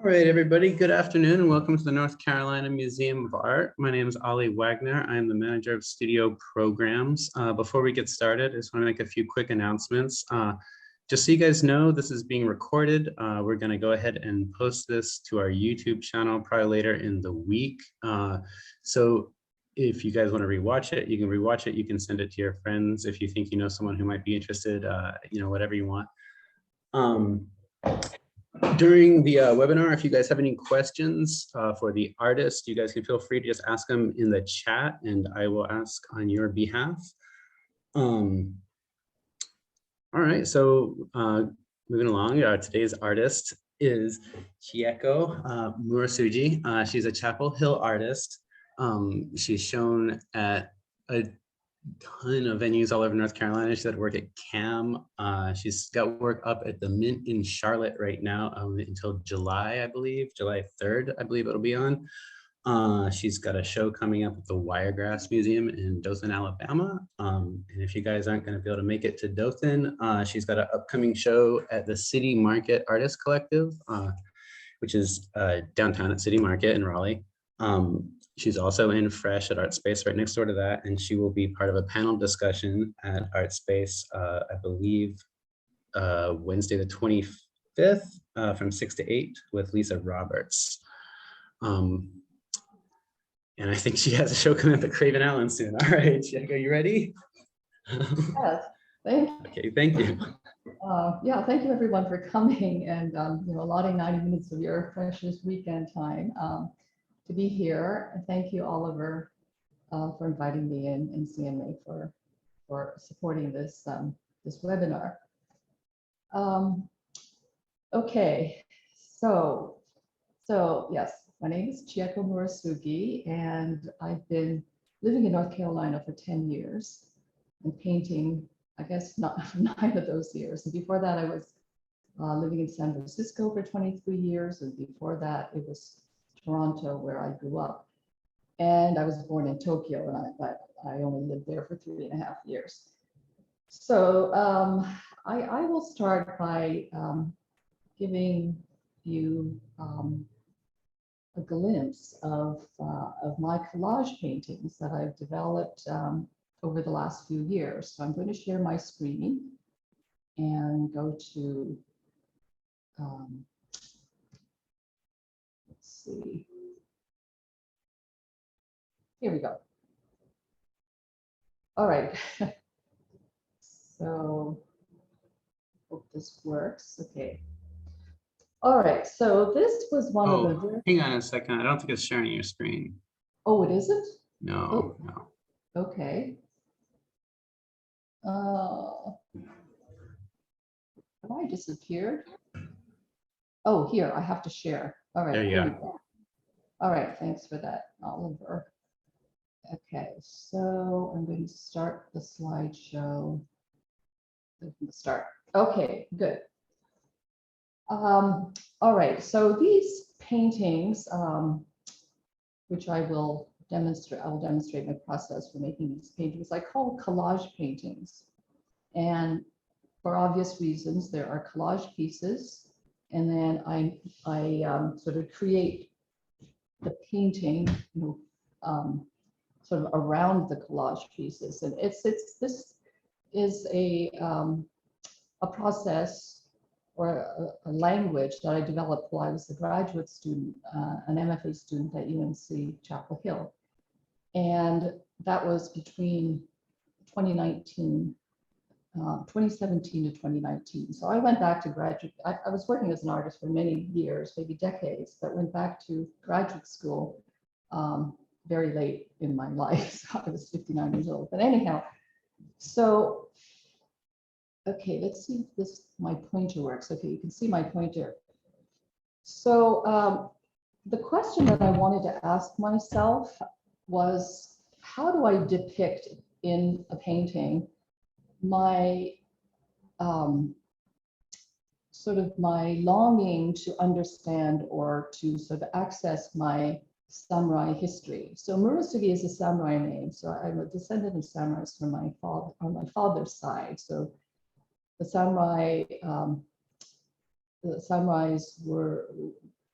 All right, everybody, good afternoon and welcome to the North Carolina Museum of Art. My name is Ollie Wagner. I'm the manager of studio programs. Before we get started, I just want to make a few quick announcements. Just so you guys know, this is being recorded. We're going to go ahead and post this to our YouTube channel probably later in the week. So if you guys want to rewatch it, you can rewatch it. You can send it to your friends if you think you know someone who might be interested, whatever you want. During the webinar, if you guys have any questions for the artist, you guys can feel free to just ask them in the chat and I will ask on your behalf. All right, so moving along, today's artist is Chieko Murasugi. She's a Chapel Hill artist. She's shown at a ton of venues all over North Carolina. She's had work at CAM. She's got work up at the Mint in Charlotte right now until July, I believe, July 3rd, I believe it'll be on. She's got a show coming up at the Wiregrass Museum in Dothan, Alabama. And if you guys aren't going to be able to make it to Dothan, she's got an upcoming show at the City Market Artist Collective, which is downtown at City Market in Raleigh. She's also in Fresh at Art Space right next door to that, and she will be part of a panel discussion at Art Space, I believe, Wednesday the 25th from 6 to 8 with Lisa Roberts. And I think she has a show coming up at Craven Allen soon. All right, Chieko, you ready? Yes, thank you. Okay, thank you. Yeah, thank you everyone for coming and allotting 90 minutes of your precious weekend time to be here. And thank you, Oliver, for inviting me in and CMA for supporting this this webinar. Okay, so yes, my name is Chieko Murasugi, and I've been living in North Carolina for 10 years and painting, I guess, not 9 of those years. And before that, I was living in San Francisco for 23 years, and before that, it was Toronto, where I grew up. And I was born in Tokyo, but I only lived there for 3.5 years. So I will start by giving you a glimpse of my collage paintings that I've developed over the last few years. So I'm going to share my screen and go to let's see. Here we go. All right. So hope this works. Okay. All right. So this was one of the. Hang on a second. I don't think it's sharing your screen. Oh, it isn't? No, no. Okay. Have I disappeared? Oh, here, I have to share. All right. There you go. All right, thanks for that, Oliver. Okay, so I'm going to start the slideshow from the start. Okay, good. All right, so these paintings, which I will demonstrate my process for making these paintings, I call collage paintings. And for obvious reasons, there are collage pieces, and then I sort of create the painting, sort of around the collage pieces. And this is a process or a language that I developed while I was a graduate student, an MFA student at UNC Chapel Hill. And that was between 2017 to 2019. So I went back to graduate. I was working as an artist for many years, maybe decades, but went back to graduate school very late in my life. So I was 59 years old. But anyhow, so, okay, let's see if my pointer works. Okay, you can see my pointer. So the question that I wanted to ask myself was, how do I depict in a painting my sort of my longing to understand or to sort of access my samurai history. So Murasugi is a samurai name. So I'm a descendant of samurais from my father, on my father's side. So the samurais were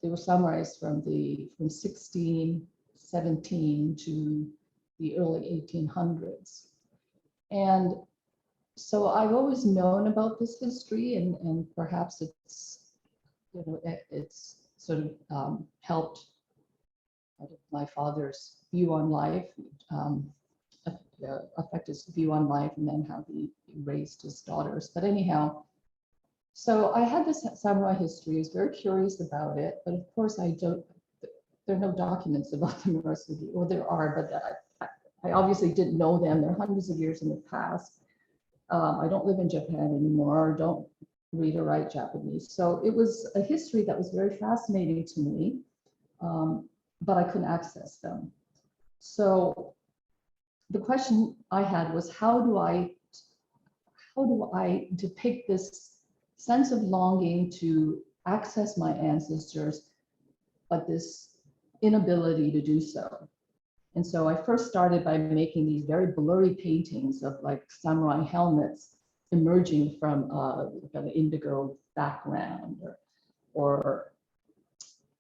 they were samurais from 1617 to the early 1800s. And so I've always known about this history, and perhaps it's, you know, it's sort of helped my father's view on life, affect his view on life, and then how he raised his daughters. But anyhow, so I had this samurai history, I was very curious about it, but of course there are no documents about the Murasugi, or there are, but I obviously didn't know them. They're hundreds of years in the past. I don't live in Japan anymore, don't read or write Japanese. So it was a history that was very fascinating to me, but I couldn't access them. So the question I had was, how do I depict this sense of longing to access my ancestors, but this inability to do so? And so I first started by making these very blurry paintings of like samurai helmets emerging from an indigo background, or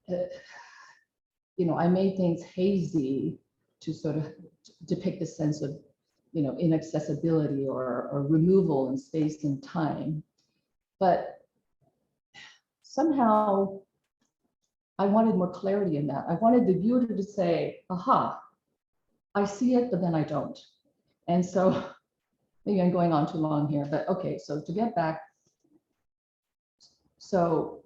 you know, I made things hazy to sort of depict a sense of, you know, inaccessibility or removal in space and time. But somehow I wanted more clarity in that. I wanted the viewer to say, aha, I see it, but then I don't. And so maybe I'm going on too long here, but okay, so to get back, so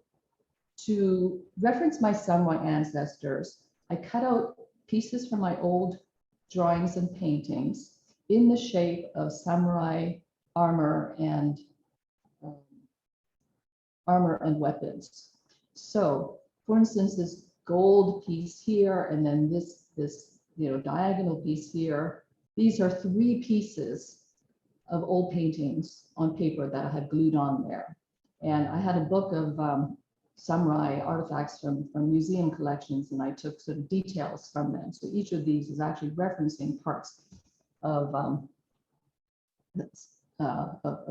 to reference my samurai ancestors, I cut out pieces from my old drawings and paintings in the shape of samurai armor and weapons. So for instance, this gold piece here, and then this you know, diagonal piece here, these are 3 pieces of old paintings on paper that I had glued on there. And I had a book of samurai artifacts from museum collections, and I took sort of details from them. So each of these is actually referencing parts of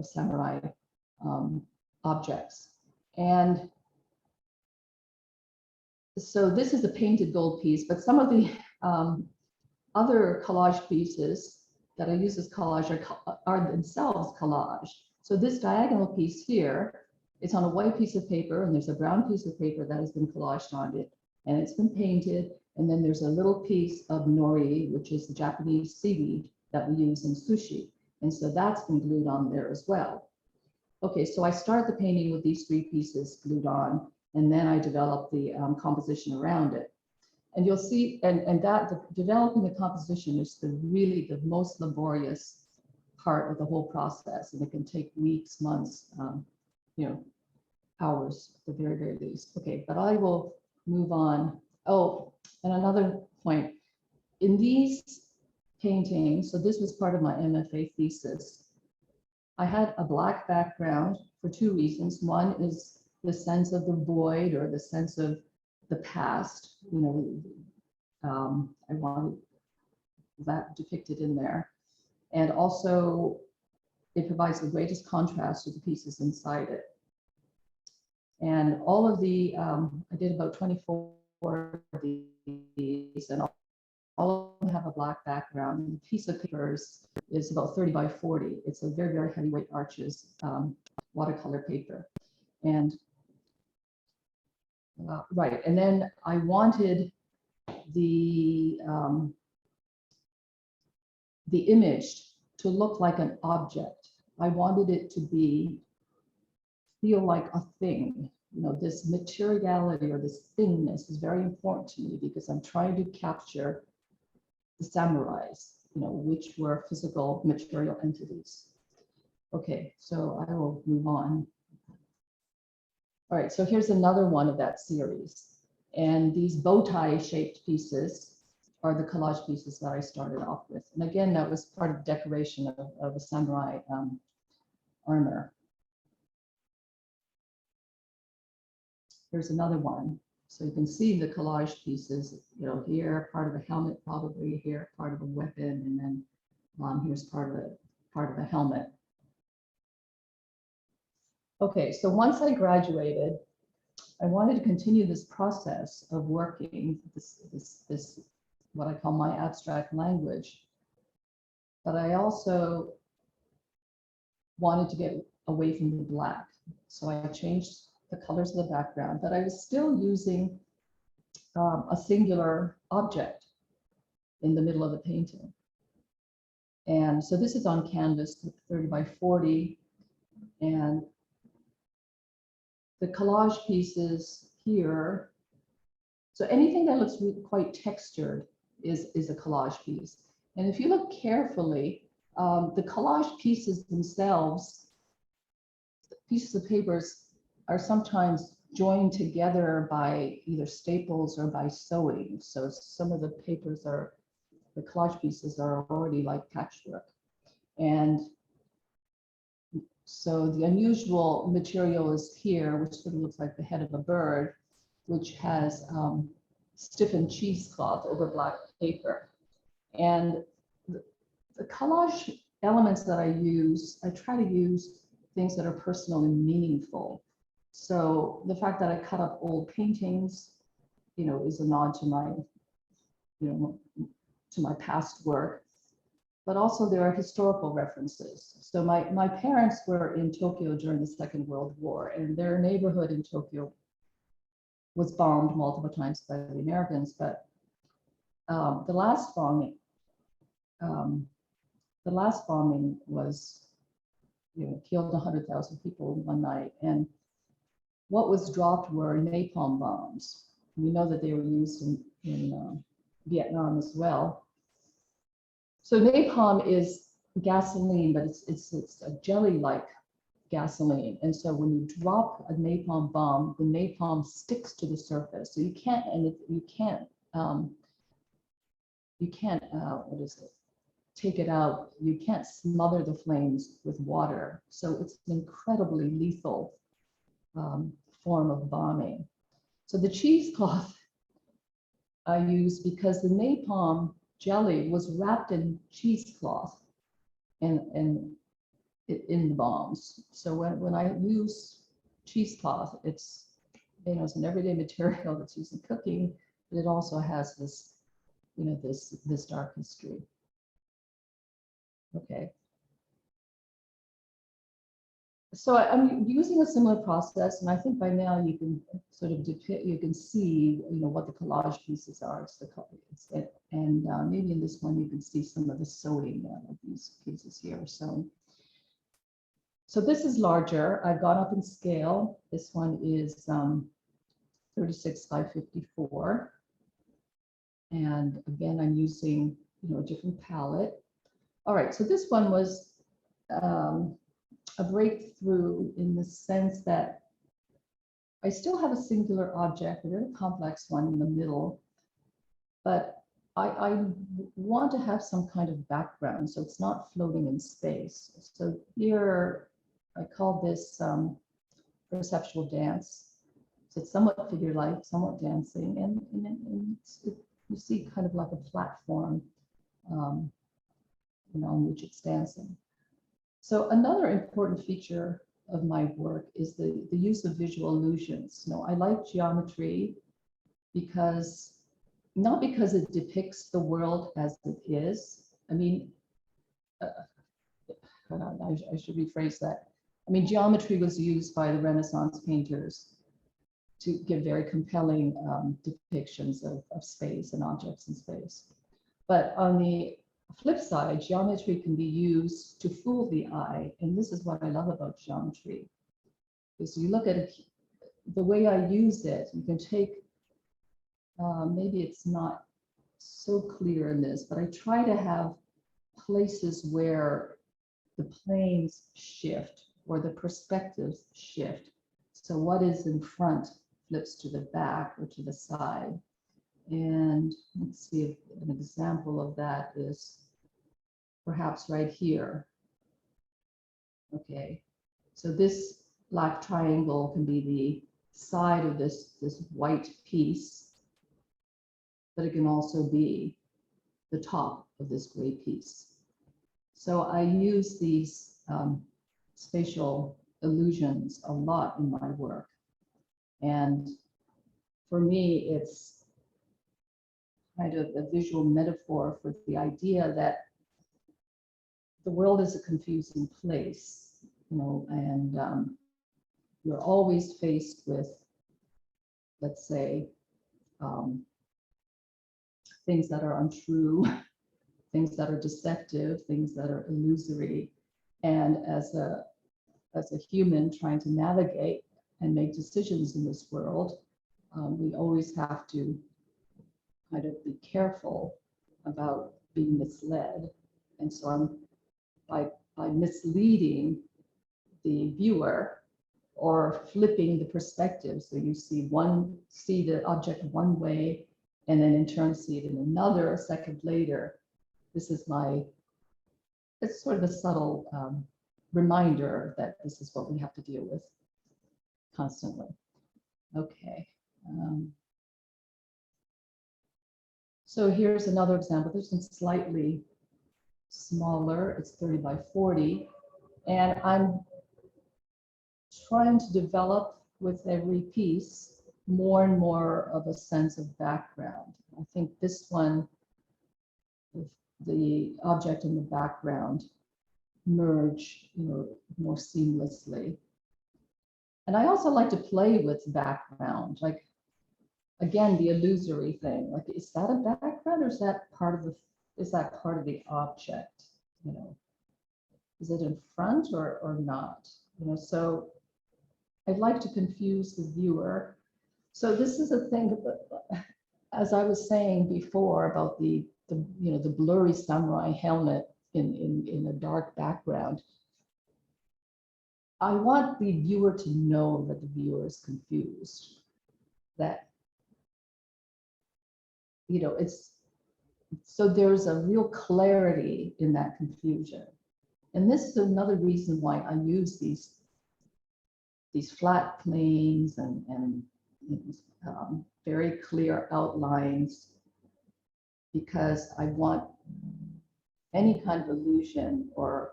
samurai objects. And so this is a painted gold piece, but some of the other collage pieces that I use as collage are themselves collage. So this diagonal piece here, it's on a white piece of paper, and there's a brown piece of paper that has been collaged on it, and it's been painted. And then there's a little piece of nori, which is the Japanese seaweed that we use in sushi. And so that's been glued on there as well. Okay, so I start the painting with these 3 pieces glued on, and then I develop the composition around it. And you'll see, and developing the composition is really the most laborious part of the whole process, and it can take weeks, months, you know, hours at the very, very least. Okay, but I will move on. Oh, and another point, in these paintings, so this was part of my MFA thesis, I had a black background for 2 reasons. One is the sense of the void, or the sense of the past, you know, I wanted that depicted in there. And also it provides the greatest contrast to the pieces inside it. And all of the, I did about 24 of these, and all of them have a black background. And the piece of paper is about 30 by 40. It's a very, very heavyweight Arches watercolor paper. And right, and then I wanted the image to look like an object. I wanted it to feel like a thing. You know, this materiality or this thingness is very important to me, because I'm trying to capture the samurais, you know, which were physical material entities. Okay, so I will move on. All right, so here's another one of that series. And these bow tie shaped pieces are the collage pieces that I started off with. And again, that was part of decoration of a samurai armor. Here's another one. So you can see the collage pieces, you know, here, part of a helmet, probably here, part of a weapon, and then here's part of a helmet. Okay, so once I graduated, I wanted to continue this process of working this what I call my abstract language, but I also wanted to get away from the black. So I changed the colors of the background, but I was still using a singular object in the middle of the painting. And so this is on canvas, 30 by 40, and the collage pieces here. So anything that looks quite textured is a collage piece. And if you look carefully, the collage pieces themselves, pieces of papers, are sometimes joined together by either staples or by sewing. So some of the papers are, the collage pieces are already like patchwork. And so the unusual material is here, which sort of looks like the head of a bird, which has stiffened cheesecloth over black paper. And the collage elements that I try to use things that are personal and meaningful. So the fact that I cut up old paintings, is a nod to my, to my past work. But also there are historical references. So my parents were in Tokyo during the Second World War, and their neighborhood in Tokyo was bombed multiple times by the Americans. But the last bombing was, killed 100,000 people in one night. And what was dropped were napalm bombs. We know that they were used in Vietnam as well. So napalm is gasoline, but it's a jelly-like gasoline. And so when you drop a napalm bomb, the napalm sticks to the surface. So you can't take it out. You can't smother the flames with water. So it's an incredibly lethal form of bombing. So the cheesecloth I use because the napalm jelly was wrapped in cheesecloth and in the bombs. So when I use cheesecloth, it's it's an everyday material that's used in cooking, but it also has this this dark history. Okay. So I'm using a similar process, and I think by now you can sort of you can see, what the collage pieces are. And maybe in this one you can see some of the sewing of these pieces here. So this is larger. I've gone up in scale. This one is 36 by 54, and again I'm using a different palette. All right, so this one was a breakthrough in the sense that I still have a singular object, a very complex one in the middle, but I want to have some kind of background, so it's not floating in space. So here, I call this Perceptual Dance. So it's somewhat figure-like, somewhat dancing, and you see kind of like a platform, on which it's dancing. So another important feature of my work is the use of visual illusions. I like geometry because, not because it depicts the world as it is. I mean, I should rephrase that. I mean, geometry was used by the Renaissance painters to give very compelling depictions of space and objects in space. But on the flip side, geometry can be used to fool the eye. And this is what I love about geometry. Is you look at it, the way I use it, you can take, maybe it's not so clear in this, but I try to have places where the planes shift or the perspectives shift. So what is in front flips to the back or to the side. And let's see if an example of that is perhaps right here. Okay, so this black triangle can be the side of this white piece, but it can also be the top of this gray piece. So I use these spatial illusions a lot in my work. And for me, it's kind of a visual metaphor for the idea that the world is a confusing place, and you're always faced with, let's say, things that are untrue, things that are deceptive, things that are illusory. And as a human trying to navigate and make decisions in this world, we always have to kind of be careful about being misled. And so by misleading the viewer or flipping the perspective, so you see the object one way, and then in turn see it in another a second later. It's sort of a subtle reminder that this is what we have to deal with constantly. Okay. So here's another example. This one's slightly smaller. It's 30 by 40. And I'm trying to develop with every piece more and more of a sense of background. I think this one, the object and the background merge, more seamlessly. And I also like to play with background, like, again, the illusory thing. Like, is that a background, or is that part of the object? Is it in front or not? So I'd like to confuse the viewer. So this is a thing, as I was saying before about the blurry samurai helmet in a dark background. I want the viewer to know that the viewer is confused, that, so there's a real clarity in that confusion. And this is another reason why I use these flat planes and very clear outlines, because I want any kind of illusion or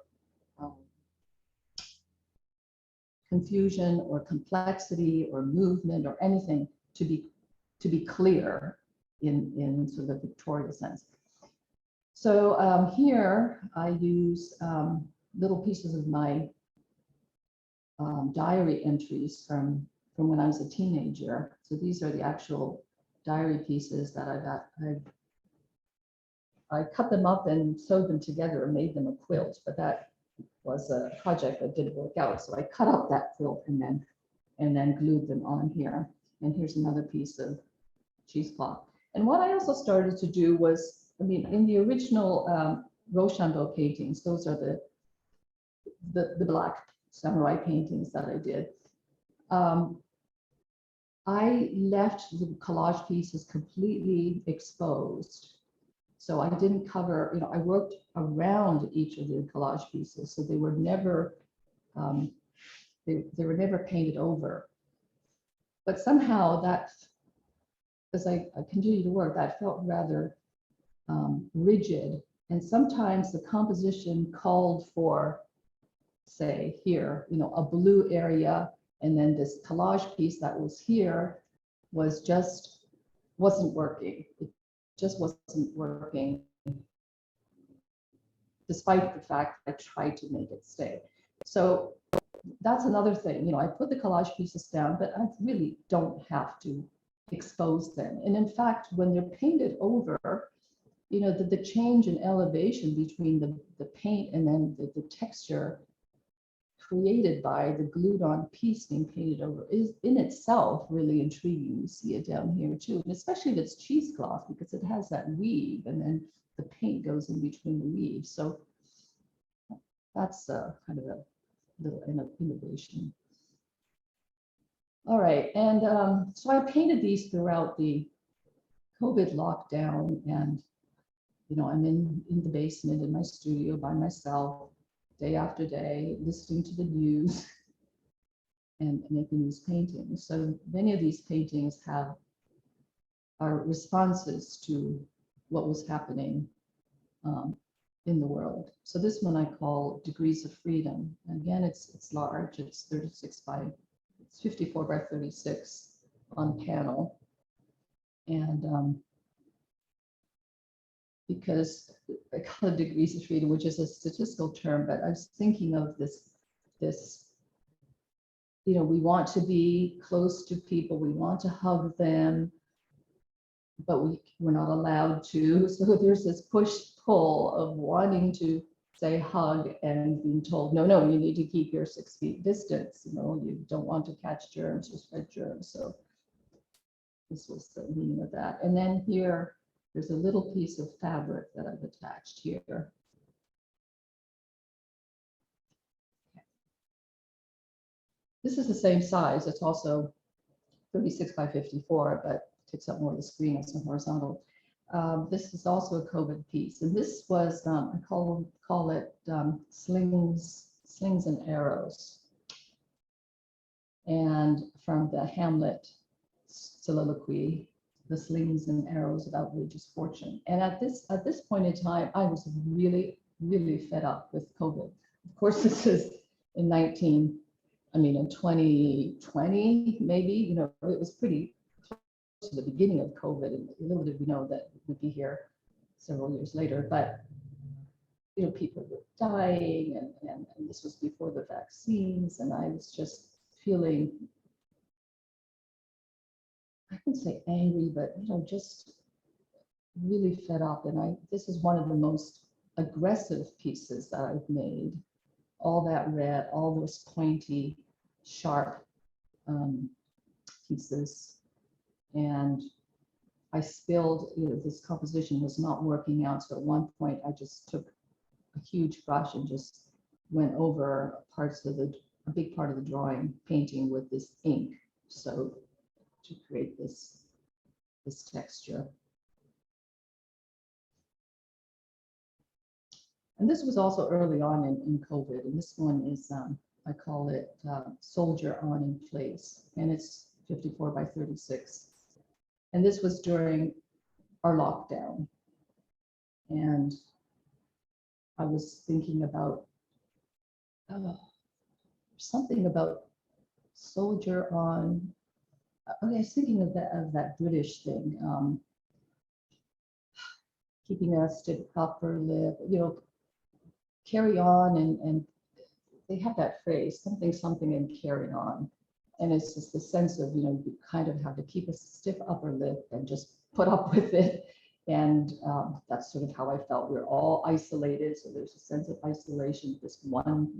confusion or complexity or movement or anything to be clear in sort of a pictorial sense. So here I use little pieces of my diary entries from when I was a teenager. So these are the actual diary pieces that I cut them up and sewed them together and made them a quilt, but that was a project that didn't work out. So I cut up that quilt and then glued them on here. And here's another piece of cheesecloth. And what I also started to do was, in the original Rochambeau paintings, those are the black samurai paintings that I did. I left the collage pieces completely exposed. So I didn't cover, I worked around each of the collage pieces, so they were never, they were never painted over. But somehow that, as I continued to work, that felt rather rigid. And sometimes the composition called for, say here, a blue area, and then this collage piece that was here wasn't working. It just wasn't working, despite the fact I tried to make it stay. So that's another thing. I put the collage pieces down, but I really don't have to expose them. And in fact, when they're painted over, the change in elevation between the paint and then the texture created by the glued on piece being painted over is in itself really intriguing. You see it down here too, and especially if it's cheesecloth, because it has that weave and then the paint goes in between the weaves. So that's kind of a little innovation. All right, and so I painted these throughout the COVID lockdown, and I'm in the basement in my studio by myself, day after day, listening to the news and making these paintings. So many of these paintings are responses to what was happening in the world. So this one I call Degrees of Freedom. Again, it's large. It's 54 by 36. on panel. And because I call it degrees of freedom, which is a statistical term, but I was thinking of this, you know, we want to be close to people, we want to hug them, but we're not allowed to. So there's this push-pull of wanting to say hug and being told, no, no, you need to keep your 6 feet distance. You know, you don't want to catch germs or spread germs. So this was the meaning of that. And then here, there's a little piece of fabric that I've attached here. This is the same size. It's also 36 by 54, but takes up more of the screen. It's a horizontal. This is also a COVID piece, and this was I call it slings and arrows, and from the Hamlet soliloquy, the slings and arrows of outrageous fortune. And at this point in time, I was really fed up with COVID. Of course, this is in 2020, maybe, you know, it was pretty close to the beginning of COVID, and little did we know that it would be here several years later. But, you know, people were dying, and this was before the vaccines, and I was just feeling, I wouldn't say angry, but, you know, just really fed up. And this is one of the most aggressive pieces that I've made. All that red, all those pointy, sharp pieces. And I spilled, you know, this composition was not working out. So at one point I just took a huge brush and just went over parts of a big part of the drawing, painting with this ink. So to create this texture. And this was also early on in COVID. And this one is, I call it Soldier On in Place. And it's 54 by 36. And this was during our lockdown. And I was thinking about something about soldier on. Okay, I was thinking of that British thing, keeping a stiff upper lip, you know, carry on, and they have that phrase, something and carry on. And it's just the sense of, you know, you kind of have to keep a stiff upper lip and just put up with it. And that's sort of how I felt. We're all isolated, so there's a sense of isolation. This one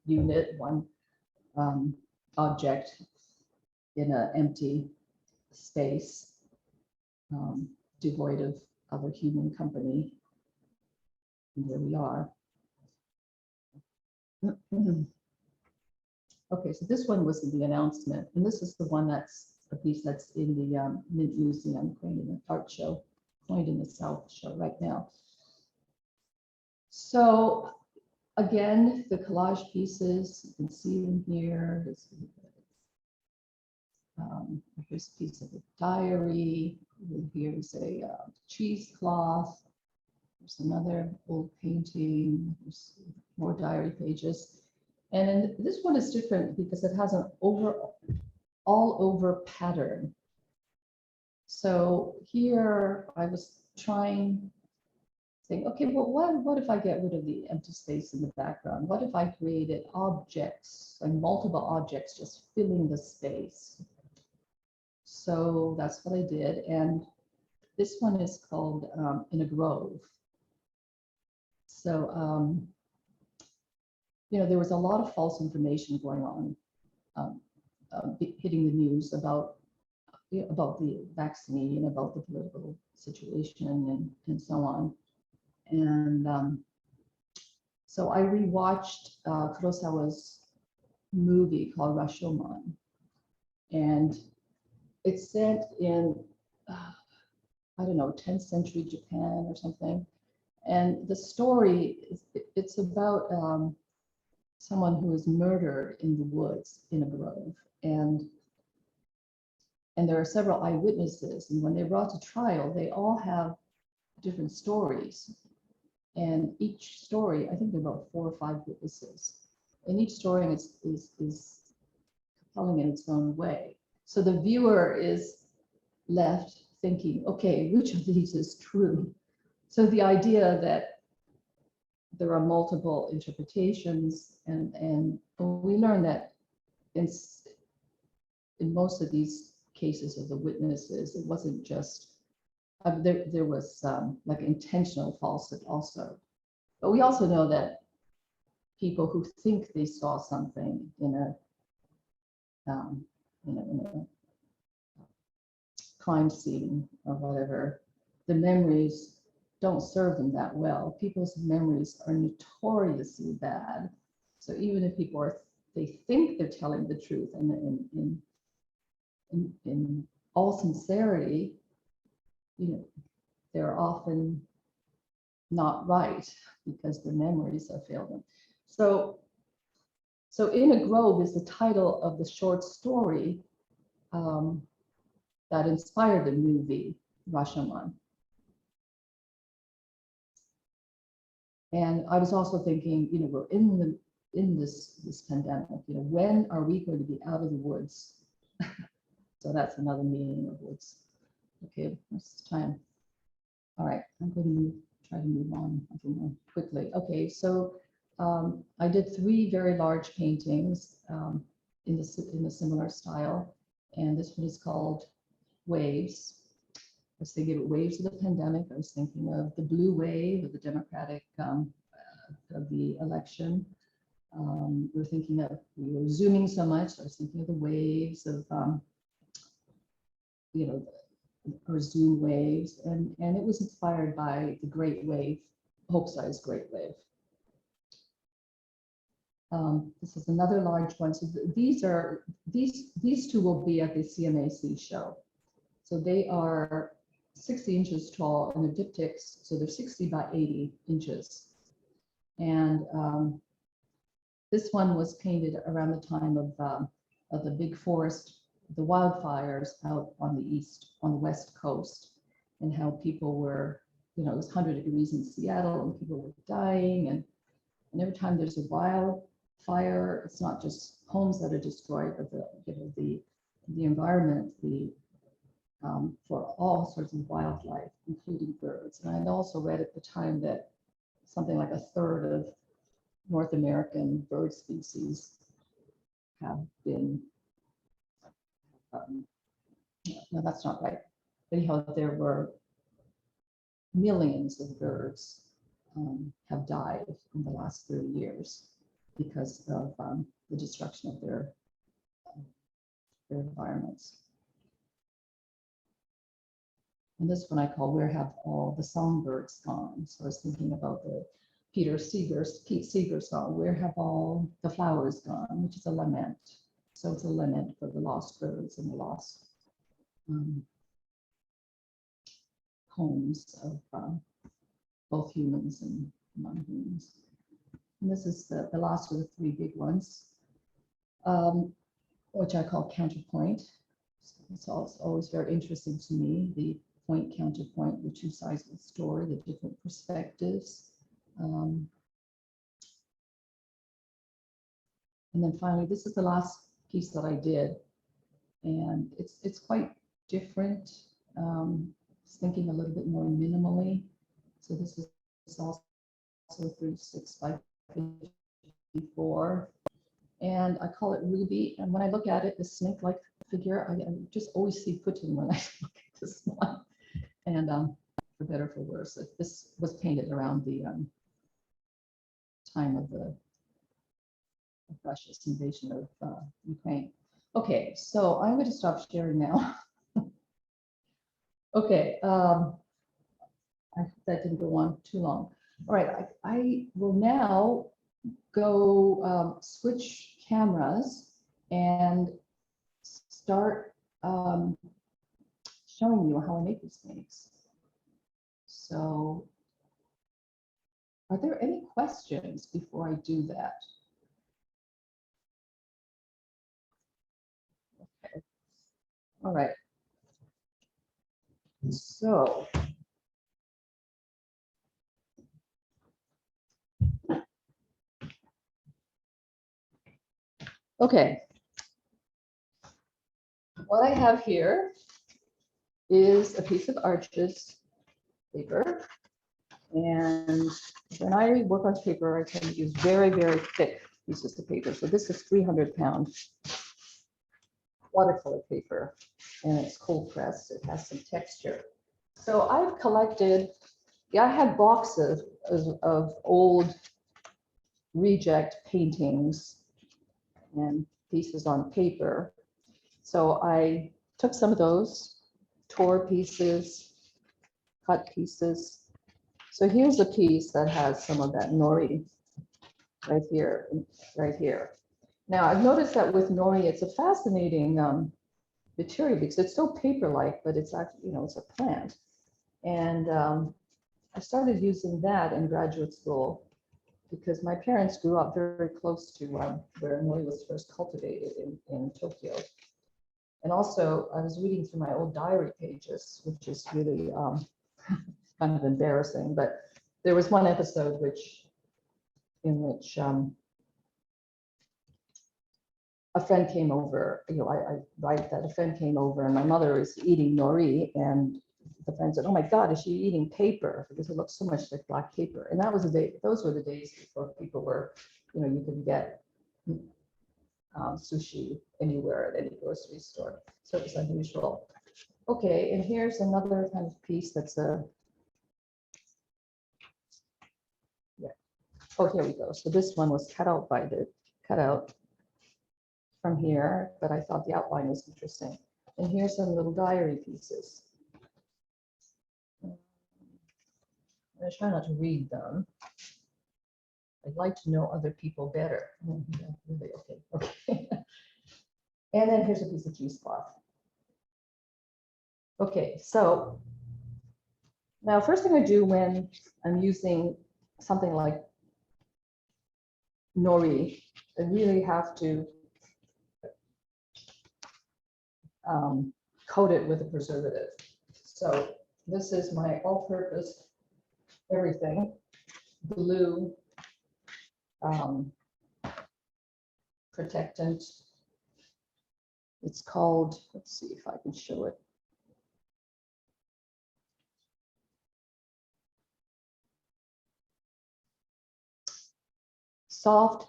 unit, one object in an empty space, devoid of other human company. And there we are. Okay, so this one was in the announcement, and this is the one that's a piece that's in the Mint Museum, coined in the art show, coined in the South show right now. So again, the collage pieces, you can see them here. Here's a piece of a diary. Here's a cheesecloth. There's another old painting. There's more diary pages. And then this one is different because it has an all over pattern. So here I was trying, saying, okay, well, what if I get rid of the empty space in the background? What if I created objects and multiple objects just filling the space? So that's what I did. And this one is called In a Grove. So, you know, there was a lot of false information going on, hitting the news about the vaccine, about the political situation, and so on. And so I rewatched Kurosawa's movie called Rashomon, and it's set in, I don't know, 10th century Japan or something. And the story, it's about someone who is murdered in the woods in a grove. And there are several eyewitnesses. And when they're brought to trial, they all have different stories. And each story, I think there are about 4 or 5 witnesses. And each story is compelling in its own way. So the viewer is left thinking, okay, which of these is true? So the idea that there are multiple interpretations, and we learn that in most of these cases of the witnesses, it wasn't just, there was like intentional falsehood also. But we also know that people who think they saw something in a crime scene or whatever, the memories don't serve them that well. People's memories are notoriously bad. So even if people are, they think they're telling the truth, and in all sincerity, they're often not right because their memories have failed them. So In a Grove is the title of the short story that inspired the movie Rashomon. And I was also thinking, we're in this pandemic, when are we going to be out of the woods? So that's another meaning of woods. Okay, what's the time? All right, I'm going to try to move on quickly. Okay, so I did 3 very large paintings in a similar style, and this one is called Waves. I was thinking of waves of the pandemic. I was thinking of the blue wave of the Democratic of the election. We were zooming so much. I was thinking of the waves of or Zoom waves, and it was inspired by the Great Wave, Hope-sized Great Wave. This is another large one. So these 2 will be at the CMAC show. So they are 60 inches tall, and they're diptychs, so they're 60 by 80 inches. And this one was painted around the time of the big forest, the wildfires out on the west coast, and how people were, it was 100 degrees in Seattle, and people were dying. And every time there's a wildfire, it's not just homes that are destroyed, but the environment, for all sorts of wildlife, including birds. And I'd also read at the time that something like 1/3 of North American bird species have been, no, that's not right. But anyhow, there were millions of birds have died in the last 30 years because of the destruction of their environments. And this one I call Where Have All the Songbirds Gone? So I was thinking about the Pete Seeger song, Where Have All the Flowers Gone, which is a lament. So it's a lament for the lost birds and the lost homes of both humans and non-humans. And this is the last of the 3 big ones, which I call Counterpoint. It's always very interesting to me, the point counterpoint, the 2 sides of the story, the different perspectives. And then finally, this is the last piece that I did, and it's quite different. It's thinking a little bit more minimally. So this is also 36 by 54, and I call it Ruby. And when I look at it, the snake-like figure, I just always see Putin when I look at this one. And for better or for worse, this was painted around the time of the Russia's invasion of Ukraine. Okay, so I'm going to stop sharing now. Okay, I hope that didn't go on too long. All right, I will now go switch cameras and start showing you how I make these paintings. So, are there any questions before I do that? Okay. All right. So, okay. what I have here is a piece of arches paper. And when I work on paper, I tend to use very, very thick pieces of paper. So this is 300-pound watercolor paper, and it's cold pressed. It has some texture. So I've collected, I had boxes of old reject paintings and pieces on paper. So I took some of those, tore pieces, cut pieces. So here's a piece that has some of that nori right here, right here. Now I've noticed that with nori, it's a fascinating material because it's so paper-like, but it's actually, it's a plant. And I started using that in graduate school because my parents grew up very close to where nori was first cultivated in Tokyo. And also, I was reading through my old diary pages, which is really kind of embarrassing. But there was one episode in which a friend came over. I write that a friend came over, and my mother is eating nori, and the friend said, "Oh my God, is she eating paper? Because it looks so much like black paper." And that was the day. Those were the days before people were, you could get sushi anywhere at any grocery store. So it was unusual. Okay, and here's another kind of piece that's oh, here we go. So this one was cut out from here, but I thought the outline was interesting. And here's some little diary pieces. I'm gonna try not to read them. I'd like to know other people better. Okay. And then here's a piece of cheesecloth. Okay, so now first thing I do when I'm using something like nori, I really have to coat it with a preservative. So this is my all-purpose everything blue protectant. It's called, let's see if I can show it. Soft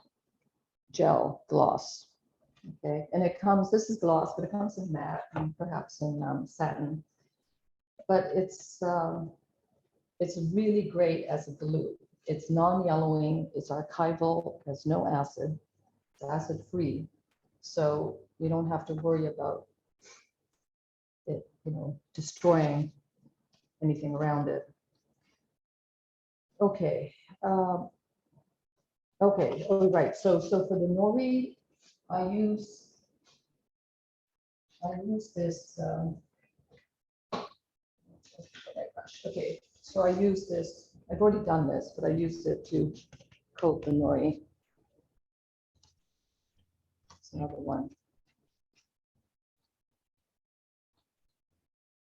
gel gloss. Okay, and it comes, this is gloss, but it comes in matte and perhaps in satin. But it's really great as a glue. It's non-yellowing, it's archival, has no acid, it's acid-free. So we don't have to worry about it, destroying anything around it. Okay. Okay. Oh, right. So for the nori, I use this. Okay. So I use this. I've already done this, but I used it to coat the nori. It's another one.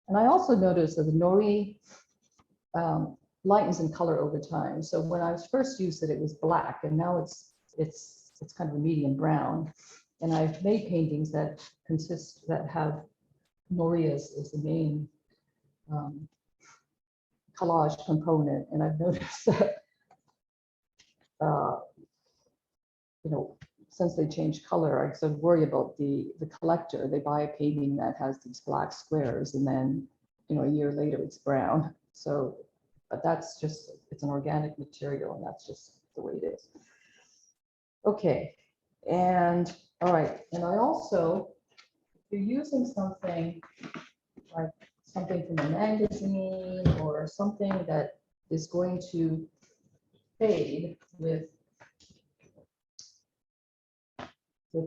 And I also noticed that the nori lightens in color over time. So when I first used it, it was black, and now it's kind of a medium brown. And I've made paintings that have nori as the main collage component, and I've noticed that since they change color, I sort of worry about the collector. They buy a painting that has these black squares, and then a year later it's brown. So, but that's just, it's an organic material, and that's just the way it is. Okay, and all right, and I also, if you're using something like something from a magazine or something that is going to fade with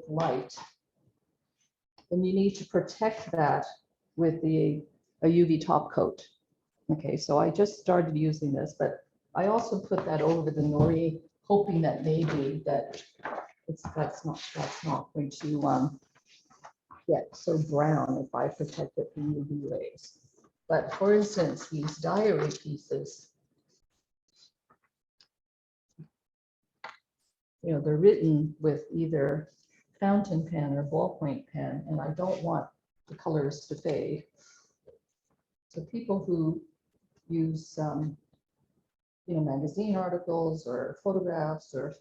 light, then you need to protect that with a UV top coat. Okay, so I just started using this, but I also put that over the nori, hoping that maybe that that's not going to get so brown if I protect it from UV rays. But for instance, these diary pieces, they're written with either fountain pen or ballpoint pen, and I don't want the colors to fade. So people who use, magazine articles or photographs or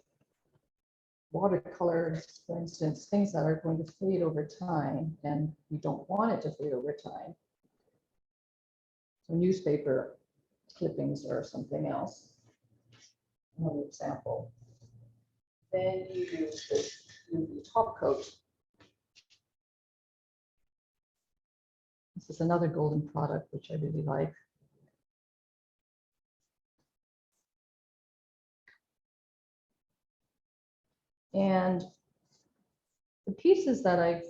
watercolors, for instance, things that are going to fade over time, and we don't want it to fade over time. So newspaper clippings or something else. Another example. Then you use this UV top coat. This is another golden product, which I really like. And the pieces that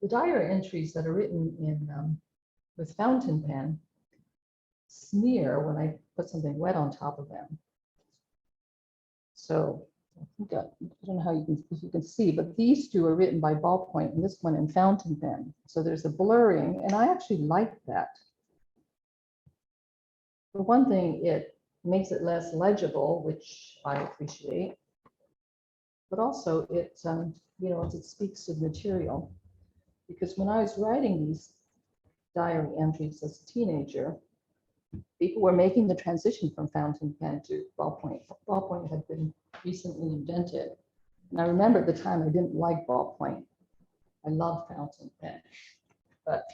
the diary entries that are written in with fountain pen smear when I put something wet on top of them. So I don't know how if you can see, but these two are written by ballpoint and this one in fountain pen. So there's a blurring, and I actually like that. For one thing, it makes it less legible, which I appreciate. But also it, it speaks to the material. Because when I was writing these diary entries as a teenager, people were making the transition from fountain pen to ballpoint. Ballpoint had been recently invented. And I remember at the time I didn't like ballpoint. I loved fountain pen. But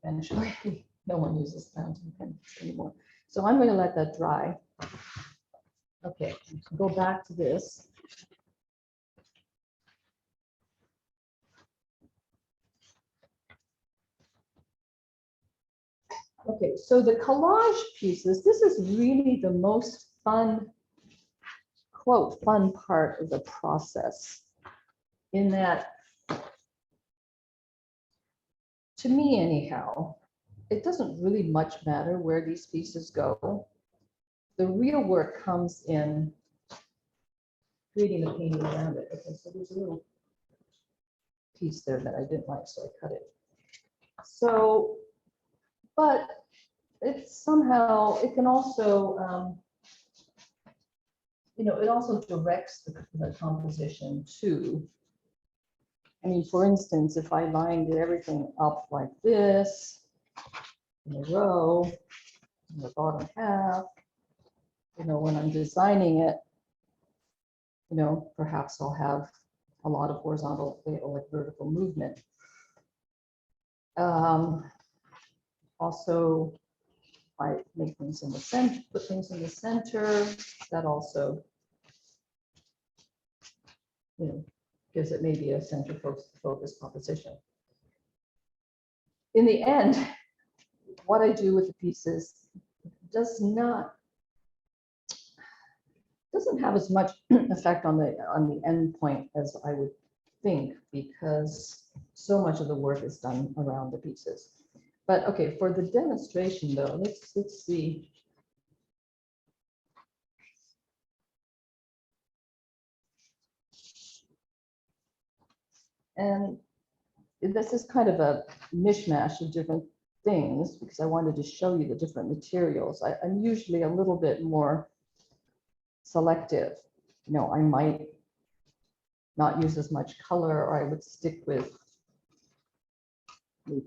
eventually no one uses fountain pen anymore. So I'm going to let that dry. Okay, go back to this. Okay, so the collage pieces, this is really the most fun, quote, fun part of the process, in that, to me anyhow, it doesn't really much matter where these pieces go. The real work comes in creating the painting around it. Okay, so there's a little piece there that I didn't like, so I cut it. So, but it's somehow, it can also, it also directs the composition too. I mean, for instance, if I lined everything up like this in a row, in the bottom half, when I'm designing it, perhaps I'll have a lot of horizontal or like vertical movement. Also, I make things in the center, put things in the center. That also, gives it maybe a center focus composition. In the end, what I do with the pieces doesn't have as much effect on the end point as I would think, because so much of the work is done around the pieces. But okay, for the demonstration though, let's see. And this is kind of a mishmash of different things because I wanted to show you the different materials. I'm usually a little bit more selective. I might not use as much color, or I would stick with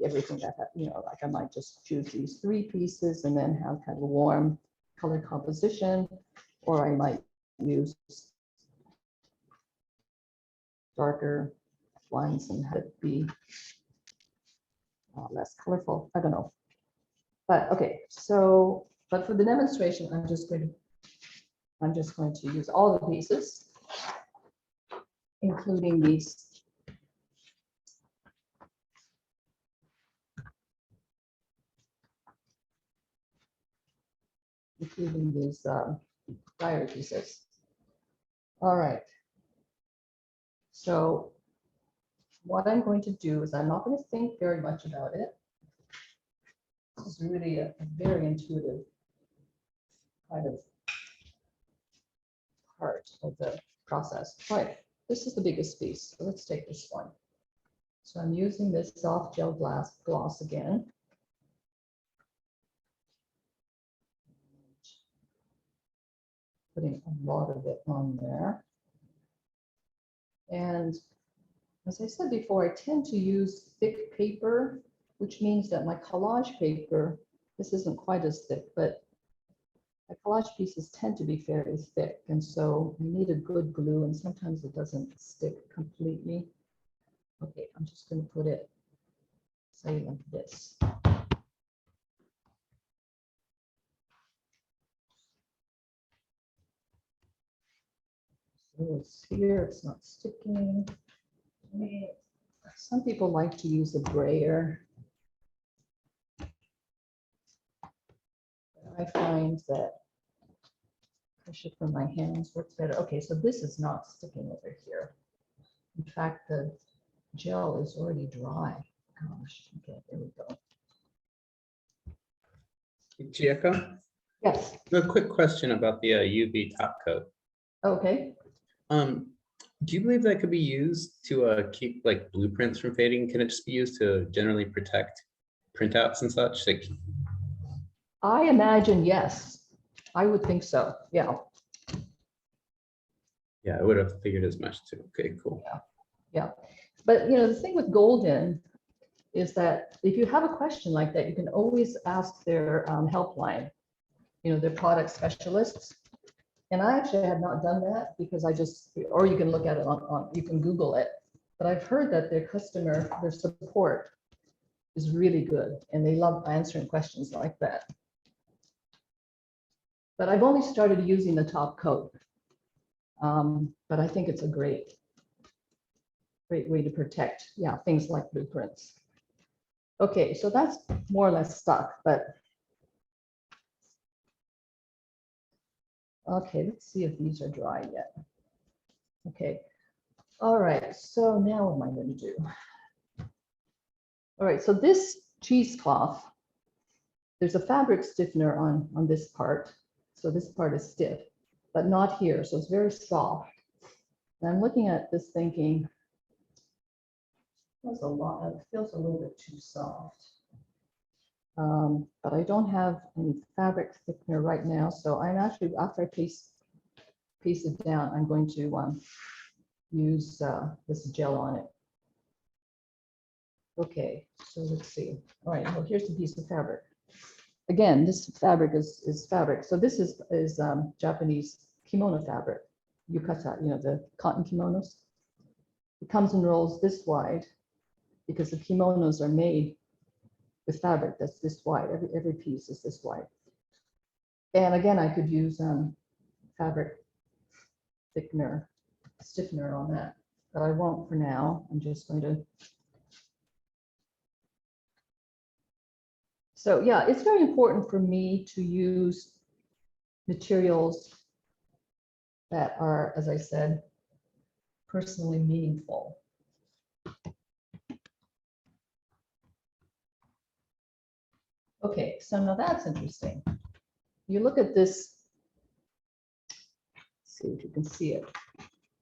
everything that, like I might just choose these 3 pieces and then have kind of a warm color composition, or I might use darker ones and have it be less colorful. I don't know. But okay, so, but for the demonstration, I'm just going to use all the pieces, including these. Including these diary pieces. All right. So what I'm going to do is I'm not going to think very much about it. This is really a very intuitive kind of part of the process. All right, this is the biggest piece. So let's take this one. So I'm using this soft gel gloss again. Putting a lot of it on there. And as I said before, I tend to use thick paper, which means that my collage paper, this isn't quite as thick, but my collage pieces tend to be fairly thick. And so I need a good glue, and sometimes it doesn't stick completely. Okay, I'm just going to put it, say like this. So it's here, it's not sticking. Some people like to use a brayer. I find that pressure from my hands works better. Okay, so this is not sticking over here. In fact, the gel is already dry. Gosh, okay, there we go. Chieko, Yes, a quick question about the UV top coat. okay. Do you believe that could be used to keep like blueprints from fading? Can it just be used to generally protect printouts and such? Like, I imagine, yes. I would think so, yeah. yeah, I would have figured as much too. Okay, cool. Yeah, but the thing with Golden is that if you have a question like that, you can always ask their helpline, their product specialists. And I actually have not done that because or you can look at it you can Google it. But I've heard that their support is really good and they love answering questions like that. But I've only started using the top coat. But I think it's a great way to protect, things like blueprints. Okay, so that's more or less stuck, but okay, let's see if these are dry yet. Okay, all right, so now what am I going to do? All right, so this cheesecloth, there's a fabric stiffener on this part. So this part is stiff, but not here, so it's very soft. And I'm looking at this thinking, it feels a little bit too soft. But I don't have any fabric thickener right now. So I'm actually, after I paste it down, I'm going to use this gel on it. Okay, so let's see. All right, well, here's a piece of fabric. Again, this fabric is fabric. So this is Japanese kimono fabric, yukata, the cotton kimonos. It comes in rolls this wide because the kimonos are made with fabric that's this wide. Every piece is this wide. And again, I could use fabric stiffener on that, but I won't for now. I'm just going to. So yeah, it's very important for me to use materials that are, as I said, personally meaningful. Okay, so now that's interesting. You look at this, see if you can see it.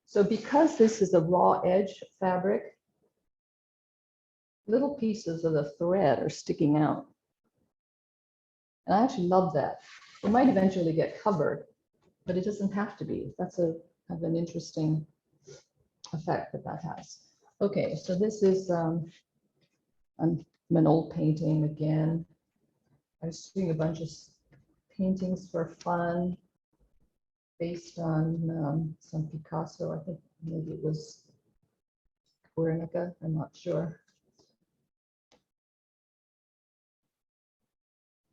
So because this is a raw edge fabric, little pieces of the thread are sticking out. And I actually love that. It might eventually get covered, but it doesn't have to be. That's kind of an interesting effect that has. Okay, so this is an old painting again. I was doing a bunch of paintings for fun based on some Picasso. I think maybe it was Guernica, I'm not sure.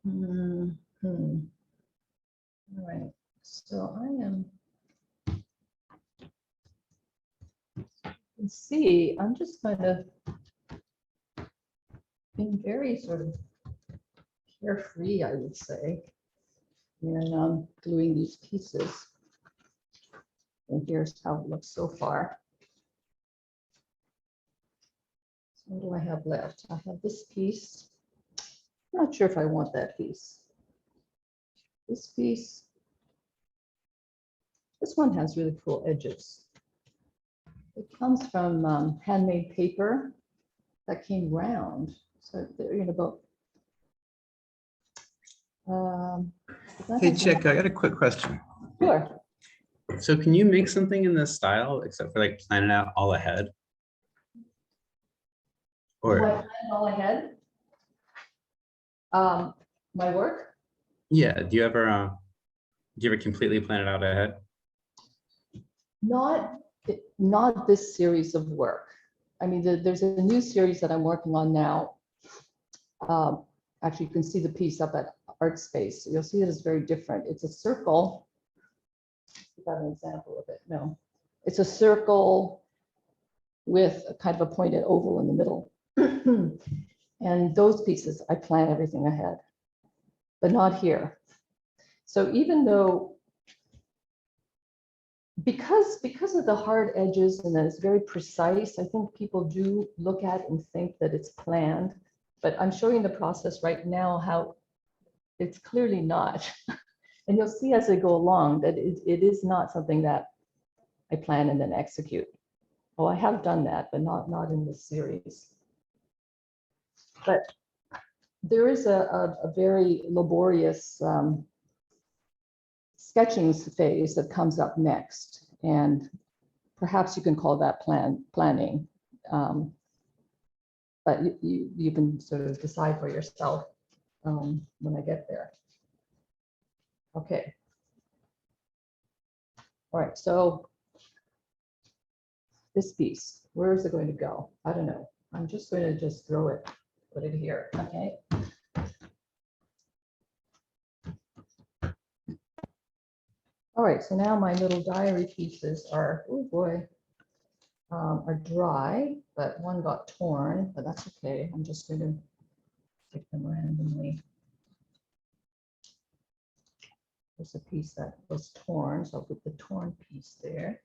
All right, so I am, you can see, I'm just kind of being very sort of carefree, I would say. And I'm gluing these pieces. And here's how it looks so far. So what do I have left? I have this piece. I'm not sure if I want that piece. This piece. This one has really cool edges. It comes from handmade paper that came round. So they're about. Hey, Chick, I got a quick question. Do I Or plan it all ahead? My work? yeah, do you ever completely plan it out ahead? Not, not this series of work. I mean, there's a new series that I'm working on now. Actually, you can see the piece up at Art Space. You'll see it is very different. It's a circle. Is that an example of it? No. It's a circle with a kind of a pointed oval in the middle. And those pieces, I plan everything ahead, but not here. So even though, because of the hard edges and that it's very precise, I think people do look at and think that it's planned, but I'm showing the process right now how it's clearly not. And you'll see as I go along that it is not something that I plan and then execute. Oh, I have done that, but not in this series. But there is a very laborious sketching phase that comes up next. And perhaps you can call that planning. But you can sort of decide for yourself when I get there. Okay. All right, so this piece, where is it going to go? I don't know. I'm just going to just throw it, put it here, okay? All right, so now my little diary pieces are, oh boy, are dry, but one got torn, but that's okay. I'm just going to pick them randomly. There's a piece that was torn, so I'll put the torn piece there.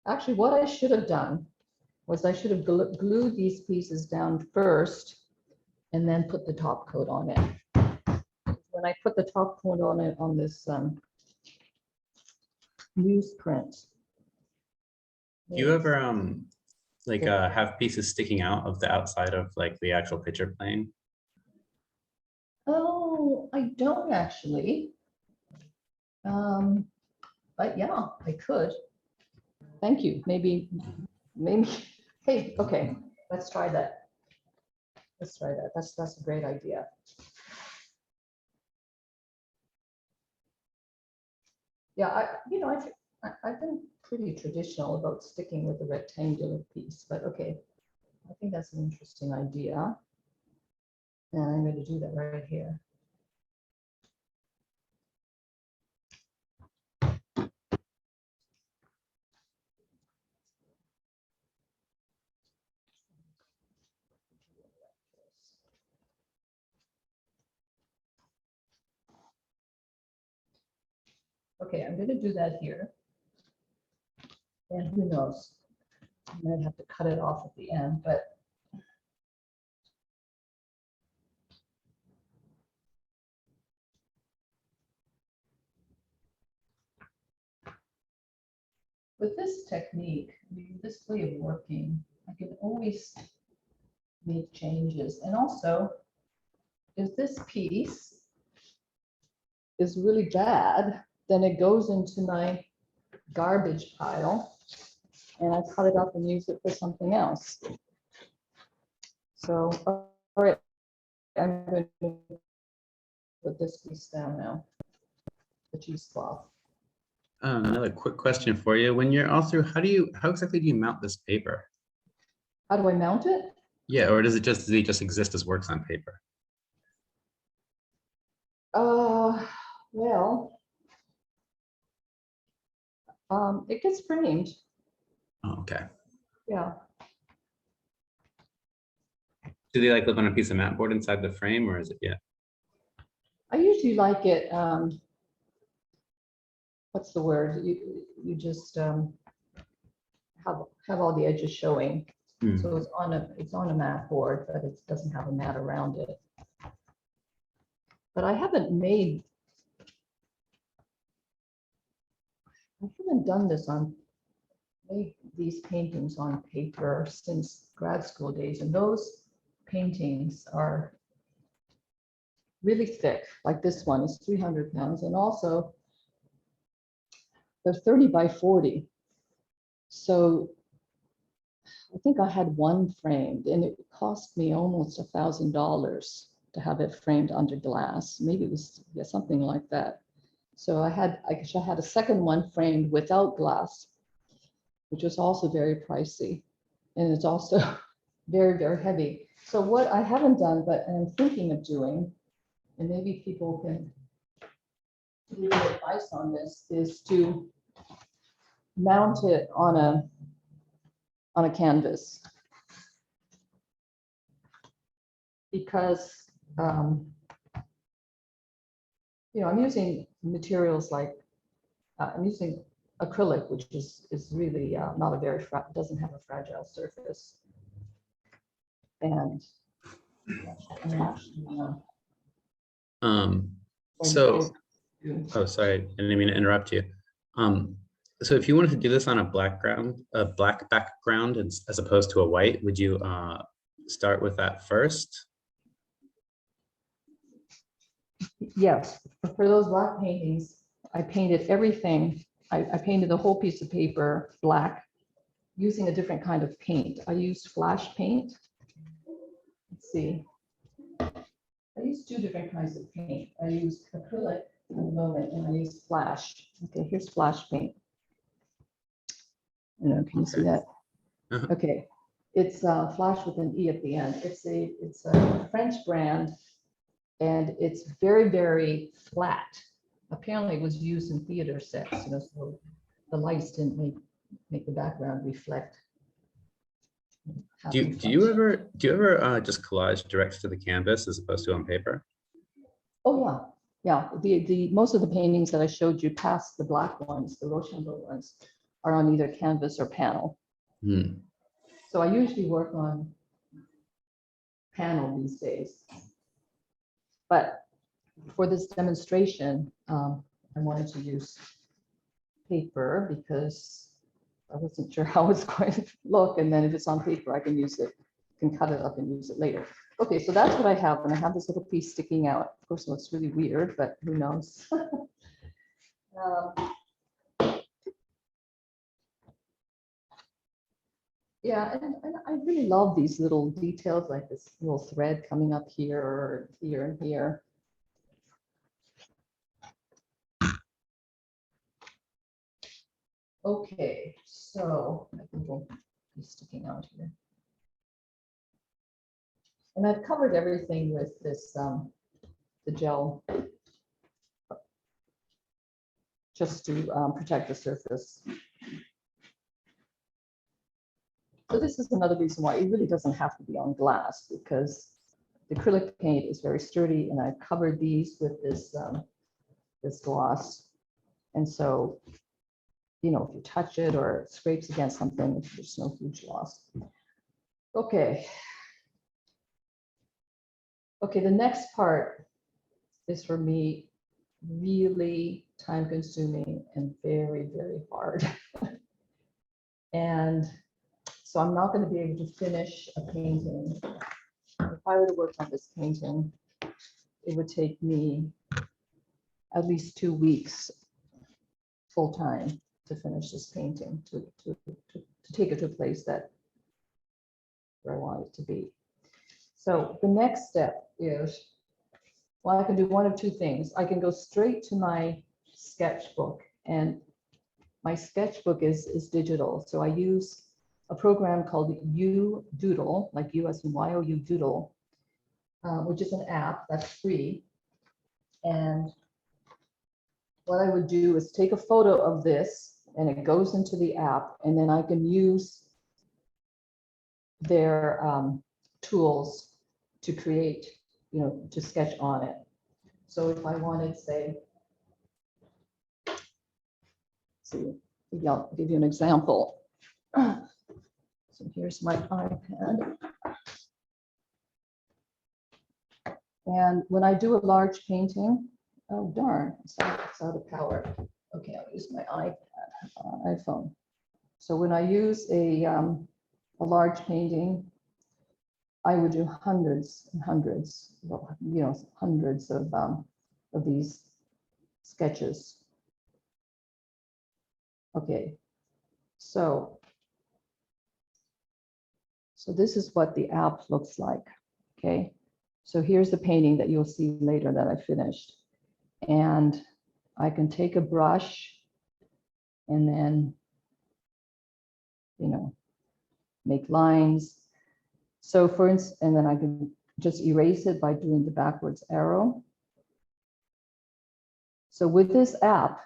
Actually, what I should have done was I should have glued these pieces down first and then put the top coat on it. When I put the top coat on it on this newsprint. Do you ever like have pieces sticking out of the outside of like the actual picture plane? Oh, I don't actually. But yeah, I could. Thank you. Maybe. Hey, okay, let's try that. Let's try that. That's a great idea. Yeah, I've been pretty traditional about sticking with the rectangular piece, but okay, I think that's an interesting idea. And I'm going to do that right here. Okay, I'm going to do that here. And who knows, I might have to cut it off at the end, but with this technique, this way of working, I can always make changes. And also, if this piece is really bad, then it goes into my garbage pile and I cut it up and use it for something else. So, all right, I'm going to put this piece down now, the cheesecloth. Another quick question for you. When you're all through, how exactly do you mount this paper? How do I mount it? Yeah, or does it just exist as works on paper? Well, it gets framed. Oh, okay. Yeah. Do they like live on a piece of mat board inside the frame, or is it I usually like it. What's the word? You just have all the edges showing. Hmm. So it's on a mat board, but it doesn't have a mat around it. But I haven't done this made these paintings on paper since grad school days, and those paintings are really thick, like this one is 300 pounds. And also they're 30 by 40. So I think I had one framed and it cost me almost $1,000 to have it framed under glass. Maybe it was something like that. So I had a second one framed without glass, which was also very pricey. And it's also very, very heavy. So what I haven't done, but I'm thinking of doing, and maybe people can give me advice on this, is to mount it on a canvas. Because, you know, I'm using materials like, I'm using acrylic, which is really not a very, doesn't have a fragile surface. And so, oh, sorry, I didn't mean to interrupt you. So if you wanted to do this on a black background as opposed to a white, would you start with that first? Yes, for those black paintings, I painted everything. I painted the whole piece of paper black using a different kind of paint. I used flash paint. Let's see. I used two different kinds of paint. I used acrylic at the moment and I used flash. Okay, here's flash paint. I don't know, can you see that? Okay, it's flash with an E at the end. It's a French brand and it's very, very flat. Apparently it was used in theater sets, you know, so the lights didn't make the background reflect. Do you ever just collage direct to the canvas as opposed to on paper? Oh yeah. The most of the paintings that I showed you past the black ones, the Rochambeau ones, are on either canvas or panel. So I usually work on panel these days. But for this demonstration, I wanted to use paper because I wasn't sure how it's going to look. And then if it's on paper, I can use it, can cut it up and use it later. Okay, so that's what I have. And I have this little piece sticking out. Of course, it looks really weird, but who knows? Yeah, and I really love these little details like this little thread coming up here or here and here. Okay, so I think we'll be sticking out here. And I've covered everything with this, the gel, just to protect the surface. So this is another reason why it really doesn't have to be on glass, because the acrylic paint is very sturdy and I've covered these with this, this gloss. And so, you know, if you touch it or it scrapes against something, there's no huge loss. Okay. Okay, the next part is for me really time consuming and very, very hard. And so I'm not going to be able to finish a painting. If I were to work on this painting, it would take me at least 2 weeks full time to finish this painting, to take it to a place that where I want it to be. So the next step is, well, I can do one of two things. I can go straight to my sketchbook, and my sketchbook is digital. So I use a program called Doodle, like U as in Y-O-U Doodle, which is an app that's free. And what I would do is take a photo of this and it goes into the app, and then I can use their tools to create, you know, to sketch on it. So if I wanted, say, see, maybe I'll give you an example. So here's my iPad. And when I do a large painting, oh darn, it's out of power. Okay, I'll use my iPhone. So when I use a large painting, I would do hundreds and hundreds, you know, hundreds of these sketches. Okay, so this is what the app looks like. Okay, so here's the painting that you'll see later that I finished. And I can take a brush and then, you know, make lines. So for instance, and then I can just erase it by doing the backwards arrow. So with this app,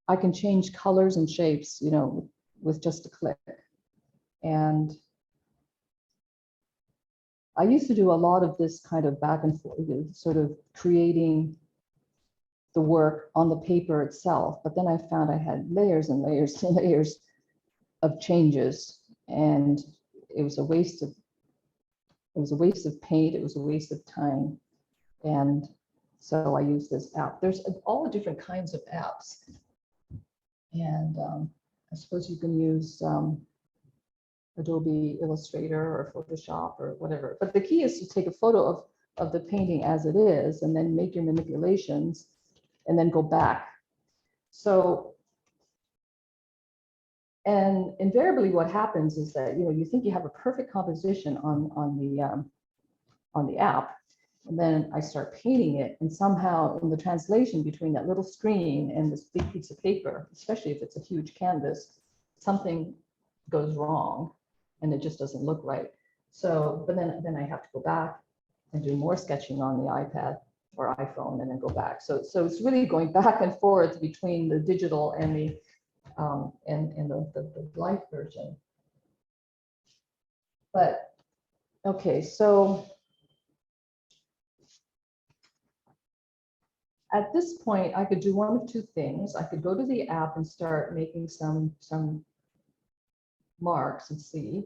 I can change colors and shapes, you know, with just a click. And I used to do a lot of this kind of back and forth, sort of creating the work on the paper itself. But then I found I had layers and layers and layers of changes, and it was a waste of paint. It was a waste of time. And so I use this app. There's all the different kinds of apps. And I suppose you can use Adobe Illustrator or Photoshop or whatever. But the key is to take a photo of the painting as it is and then make your manipulations and then go back. So, and invariably what happens is that, you know, you think you have a perfect composition on the app, and then I start painting it, and somehow in the translation between that little screen and this big piece of paper, especially if it's a huge canvas, something goes wrong and it just doesn't look right. So, but then I have to go back and do more sketching on the iPad or iPhone and then go back. So it's really going back and forth between the digital and the live version. But okay, so at this point, I could do one of two things. I could go to the app and start making some marks and see,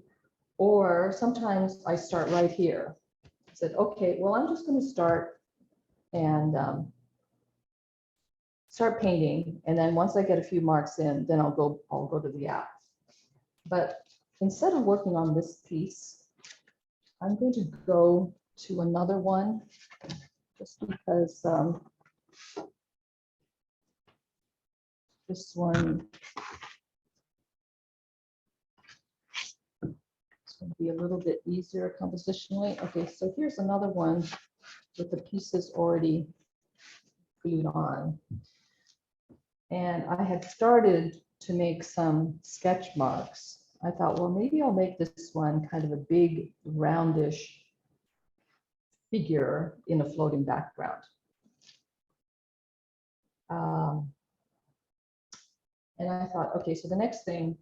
or sometimes I start right here. I said, okay, well, I'm just going to start and start painting, and then once I get a few marks in, then I'll go to the app. But instead of working on this piece, I'm going to go to another one, just because this one is going to be a little bit easier compositionally. Okay, so here's another one with the pieces already glued on. And I had started to make some sketch marks. I thought, well, maybe I'll make this one kind of a big roundish figure in a floating background. And I thought, okay, so the next thing,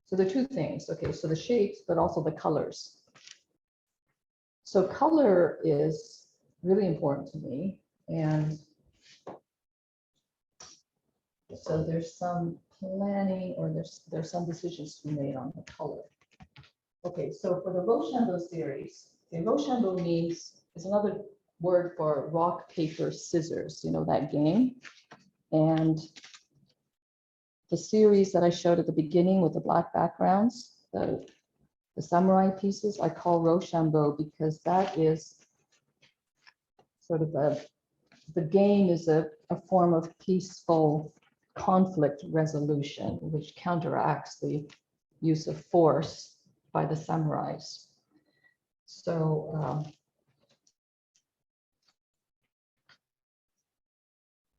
so there are two things. Okay, so the shapes, but also the colors. So color is really important to me. And so there's some planning, or there's some decisions to be made on the color. Okay, so for the Rochambeau series, the Rochambeau means, is another word for rock, paper, scissors, you know, that game. And the series that I showed at the beginning with the black backgrounds, the samurai pieces, I call Rochambeau because that is sort of the game is a form of peaceful conflict resolution, which counteracts the use of force by the samurais. So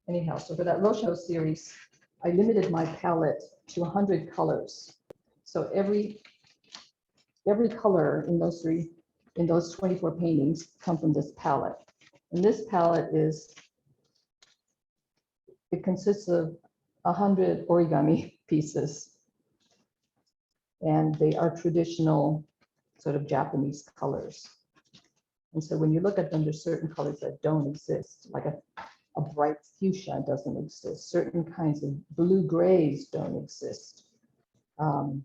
anyhow, so for that Rochambeau series, I limited my palette to 100 colors. So every color in those 24 paintings come from this palette. And this palette it consists of 100 origami pieces. And they are traditional sort of Japanese colors. And so when you look at them, there's certain colors that don't exist, like a bright fuchsia doesn't exist. Certain kinds of blue grays don't exist. But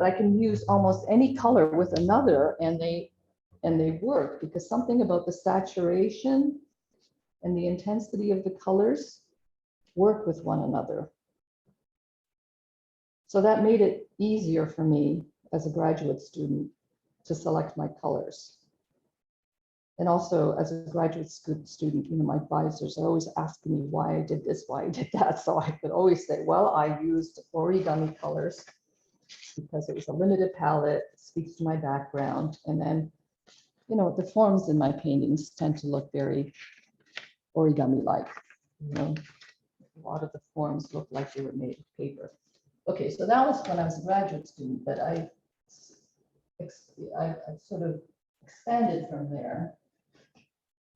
I can use almost any color with another, and they work, because something about the saturation and the intensity of the colors work with one another. So that made it easier for me as a graduate student to select my colors. And also as a graduate student, you know, my advisors are always asking me why I did this, why I did that. So I could always say, well, I used origami colors because it was a limited palette, speaks to my background. And then, you know, the forms in my paintings tend to look very origami-like. You know, a lot of the forms look like they were made of paper. Okay, so that was when I was a graduate student, but I sort of expanded from there.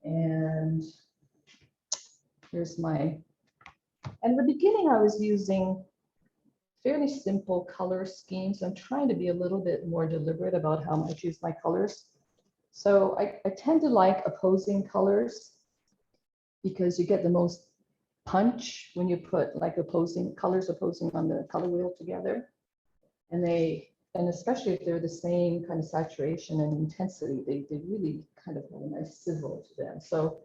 And here's my, and in the beginning I was using fairly simple color schemes. I'm trying to be a little bit more deliberate about how I choose my colors. So I tend to like opposing colors because you get the most punch when you put like opposing colors on the color wheel together. And especially if they're the same kind of saturation and intensity, they really kind of have a nice sizzle to them. So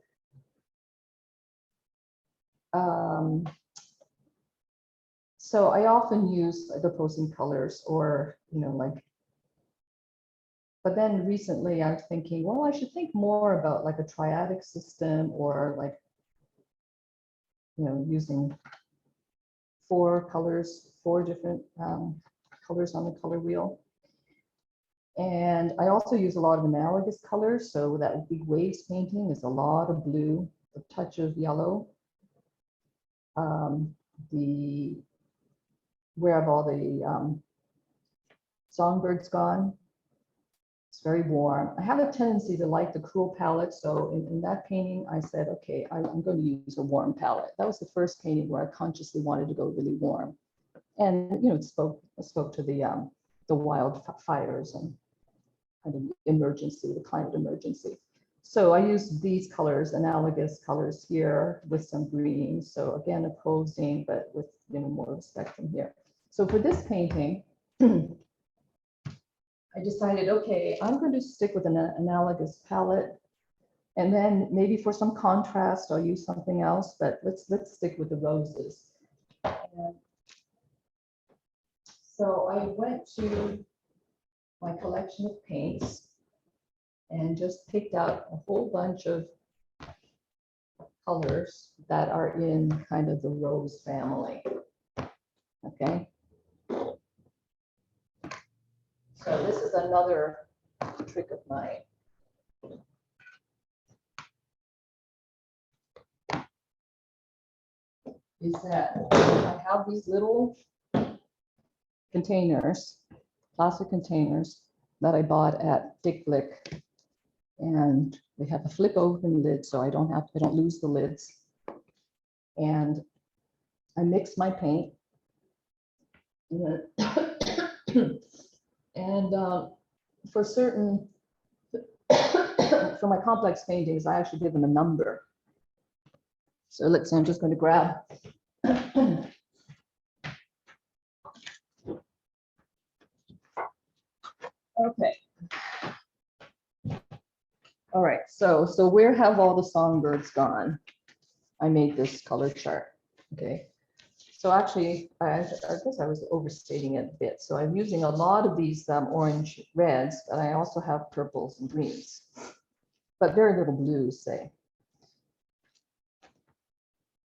so I often use like opposing colors or, you know, like, but then recently I'm thinking, well, I should think more about like a triadic system or like, you know, using 4 colors, 4 different colors on the color wheel. And I also use a lot of analogous colors. So that big waves painting is a lot of blue, a touch of yellow. Where have all the songbirds gone? It's very warm. I have a tendency to like the cool palette. So in that painting, I said, okay, I'm going to use a warm palette. That was the first painting where I consciously wanted to go really warm. And, you know, it spoke to the wildfires and kind of emergency, the climate emergency. So I used these colors, analogous colors here with some green. So again, opposing, but with, you know, more of a spectrum here. So for this painting, I decided, okay, I'm going to stick with an analogous palette. And then maybe for some contrast, I'll use something else, but let's stick with the roses. And so I went to my collection of paints and just picked out a whole bunch of colors that are in kind of the rose family. Okay. So this is another trick of mine. Is that I have these little containers, plastic containers that I bought at Dick Blick, and they have a flip open lid, so I don't lose the lids. And I mix my paint, and for certain, for my complex paintings, I actually give them a number. So let's say I'm just going to grab. Okay. All right, so where have all the songbirds gone? I made this color chart, okay? So actually, I guess I was overstating it a bit. So I'm using a lot of these orange reds, but I also have purples and greens, but very little blues, say.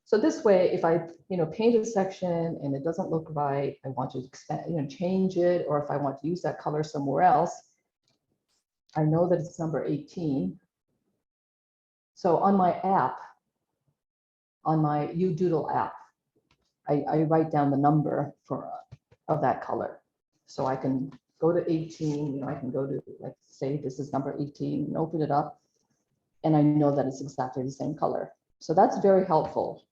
So this way, if I, you know, paint a section and it doesn't look right, I want to expand, you know, change it, or if I want to use that color somewhere else, I know that it's number 18. So on my app, on my UDoodle app, I write down the number of that color. So I can go to 18, you know, I can go to, like, say this is number 18 and open it up, and I know that it's exactly the same color. So that's very helpful.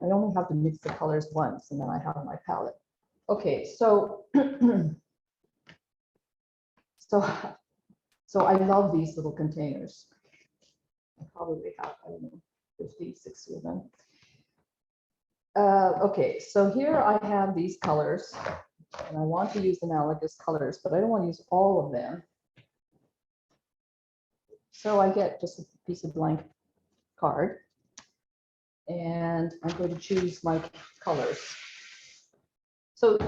I only have to mix the colors once and then I have my palette. Okay, so so I love these little containers. I probably have, I don't know, 50, 60 of them. Okay, so here I have these colors, and I want to use analogous colors, but I don't want to use all of them. So I get just a piece of blank card, and I'm going to choose my colors. So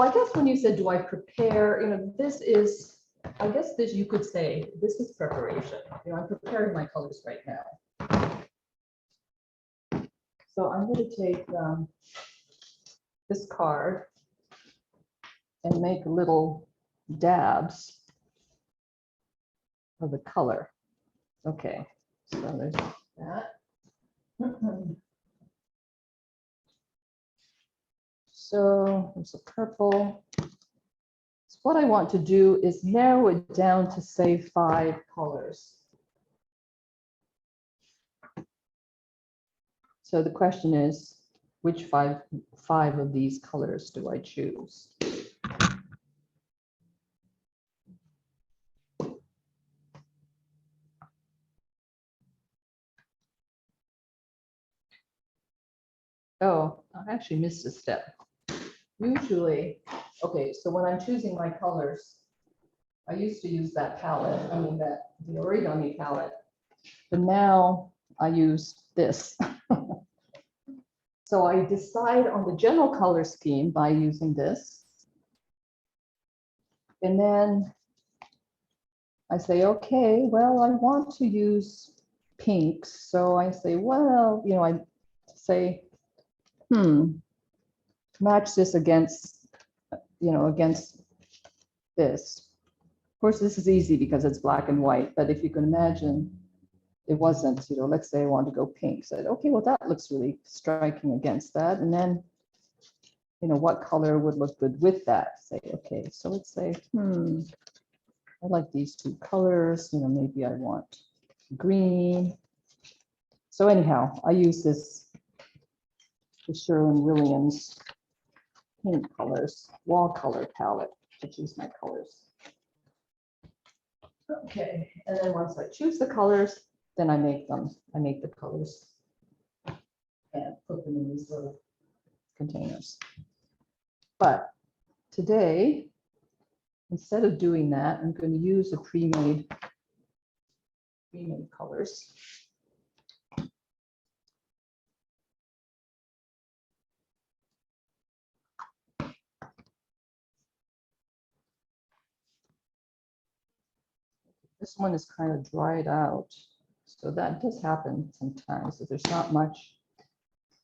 I guess when you said, do I prepare, this is, I guess this, you could say, this is preparation. I'm preparing my colors right now. So I'm going to take this card and make little dabs of the color. Okay, so there's that. So there's a purple. So what I want to do is narrow it down to say 5 colors. So the question is, which five of these colors do I choose? Oh, I actually missed a step. Usually, okay, so when I'm choosing my colors, I used to use that palette, the origami palette, but now I use this. So I decide on the general color scheme by using this. And then I say, okay, well, I want to use pinks. So I say, well, I say, match this against, against this. Of course, this is easy because it's black and white, but if you can imagine, it wasn't, let's say I want to go pink. So, okay, well, that looks really striking against that. And then, what color would look good with that? Say, okay, so let's say, I like these 2 colors, maybe I want green. So anyhow, I use this, the Sherwin-Williams paint colors, wall color palette to choose my colors. Okay, and then once I choose the colors, then I make the colors and put them in these little containers. But today, instead of doing that, I'm going to use the pre-made colors. This one is kind of dried out, so that does happen sometimes. If there's not much,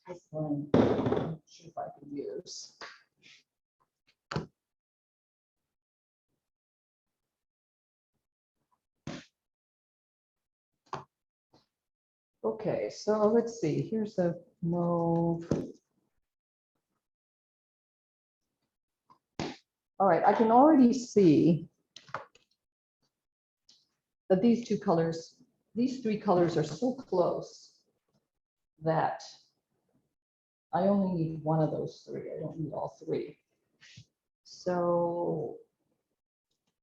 this one, I'm sure if I can use. Okay, so let's see. Here's a mauve. All right, I can already see that these 3 colors are so close that I only need one of those 3. I don't need all 3. So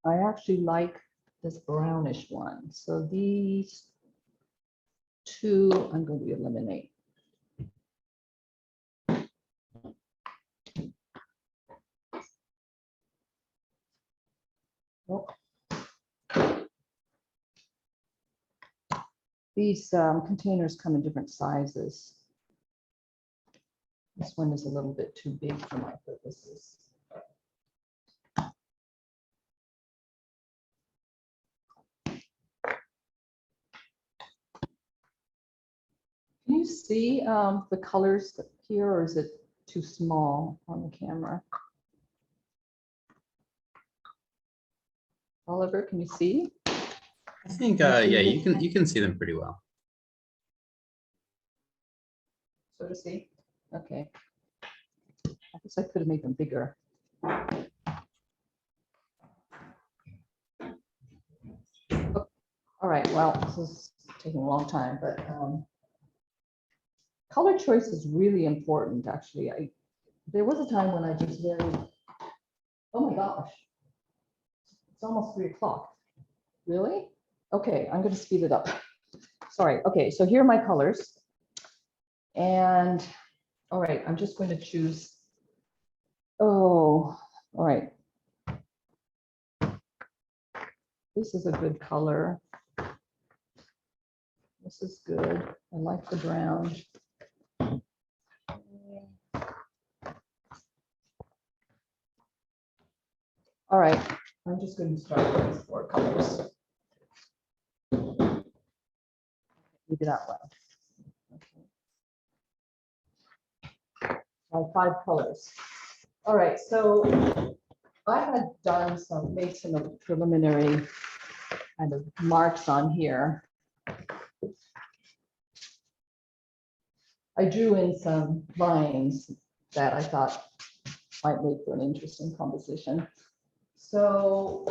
I actually like this brownish one. So these 2 I'm going to eliminate. Oh. These containers come in different sizes. This one is a little bit too big for my purposes. Can you see the colors here, or is it too small on the camera? Oliver, can you see? I think, yeah, you can see them pretty well. So to see? Okay. I guess I could have made them bigger. Oh, all right, well, this is taking a long time, but color choice is really important, actually. There was a time when I just oh my gosh, it's almost 3 o'clock. Really? Okay, I'm going to speed it up. Sorry. Okay, so here are my colors. And all right, I'm just going to choose. Oh, all right. This is a good color. This is good. I like the brown. All right, I'm just going to start with these 4 colors. Maybe that one. Okay. 5 colors. All right, so I had made some preliminary kind of marks on here. I drew in some lines that I thought might make for an interesting composition. So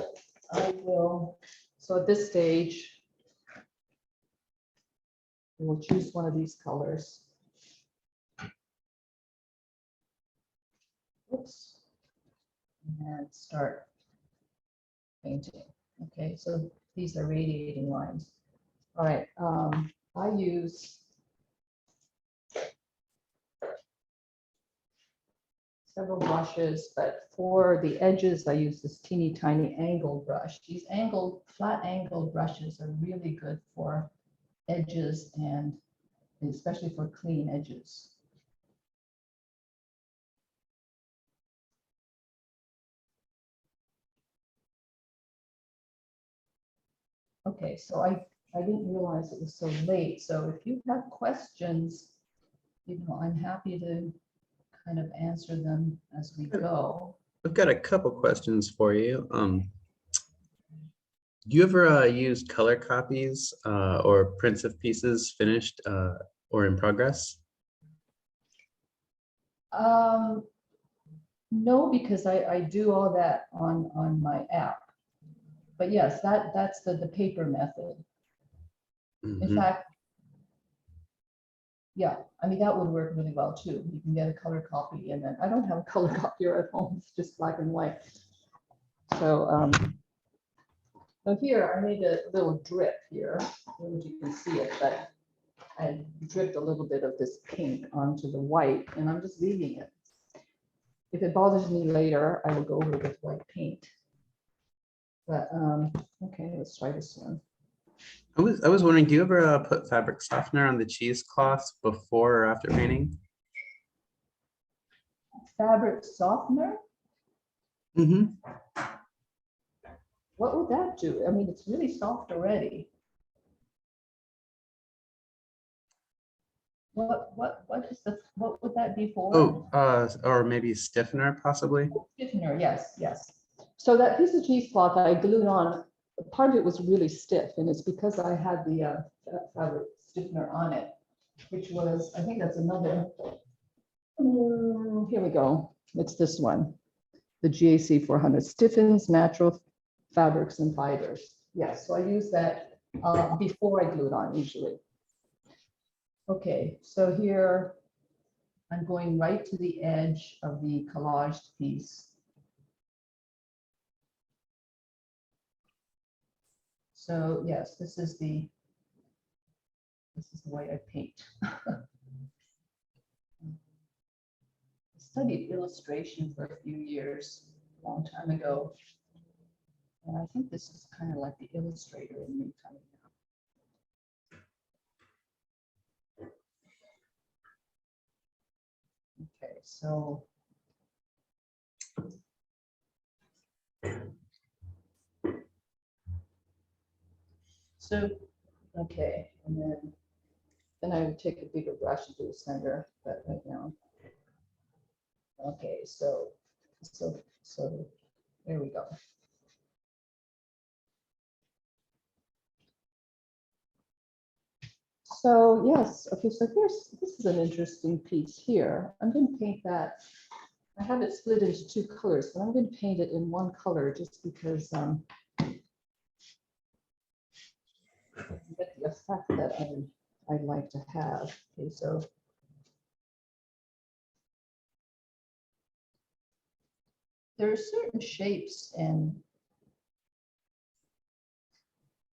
so at this stage, we'll choose one of these colors. Oops. And start painting. Okay, so these are radiating lines. All right, I use several brushes, but for the edges, I use this teeny tiny angled brush. These flat angled brushes are really good for edges and especially for clean edges. Okay, so I didn't realize it was so late. So if you have questions, I'm happy to kind of answer them as we go. I've got a couple questions for you. Do you ever use color copies or prints of pieces finished or in progress? No, because I do all that on my app. But yes, that's the paper method. Mm-hmm. In fact, yeah, I mean, that would work really well too. You can get a color copy, and then I don't have a color copier at home, it's just black and white. So so here I made a little drip here. I don't know if you can see it, but I dripped a little bit of this pink onto the white, and I'm just leaving it. If it bothers me later, I will go over with white paint. But okay, let's try this one. I was wondering, do you ever put fabric softener on the cheesecloth before or after painting? Fabric softener? Mm-hmm. What would that do? I mean, it's really soft already. What would that be for? Oh, or maybe stiffener, possibly. Stiffener, yes, yes. So that piece of cheesecloth I glued on, part of it was really stiff, and it's because I had the fabric stiffener on it, which was, I think that's another. Here we go. It's this one, the GAC 400 stiffens natural fabrics and fibers. Yes, so I use that before I glue it on usually. Okay, so here I'm going right to the edge of the collaged piece. So yes, this is the way I paint. I studied illustration for a few years, a long time ago. And I think this is kind of like the illustrator in me coming out. Okay, so okay, and then I would take a bigger brush and do the center, but right now. Okay, so there we go. So yes, okay, so this is an interesting piece here. I'm going to paint that. I have it split into 2 colors, but I'm going to paint it in one color just because get the effect that I'd like to have. Okay, so there are certain shapes and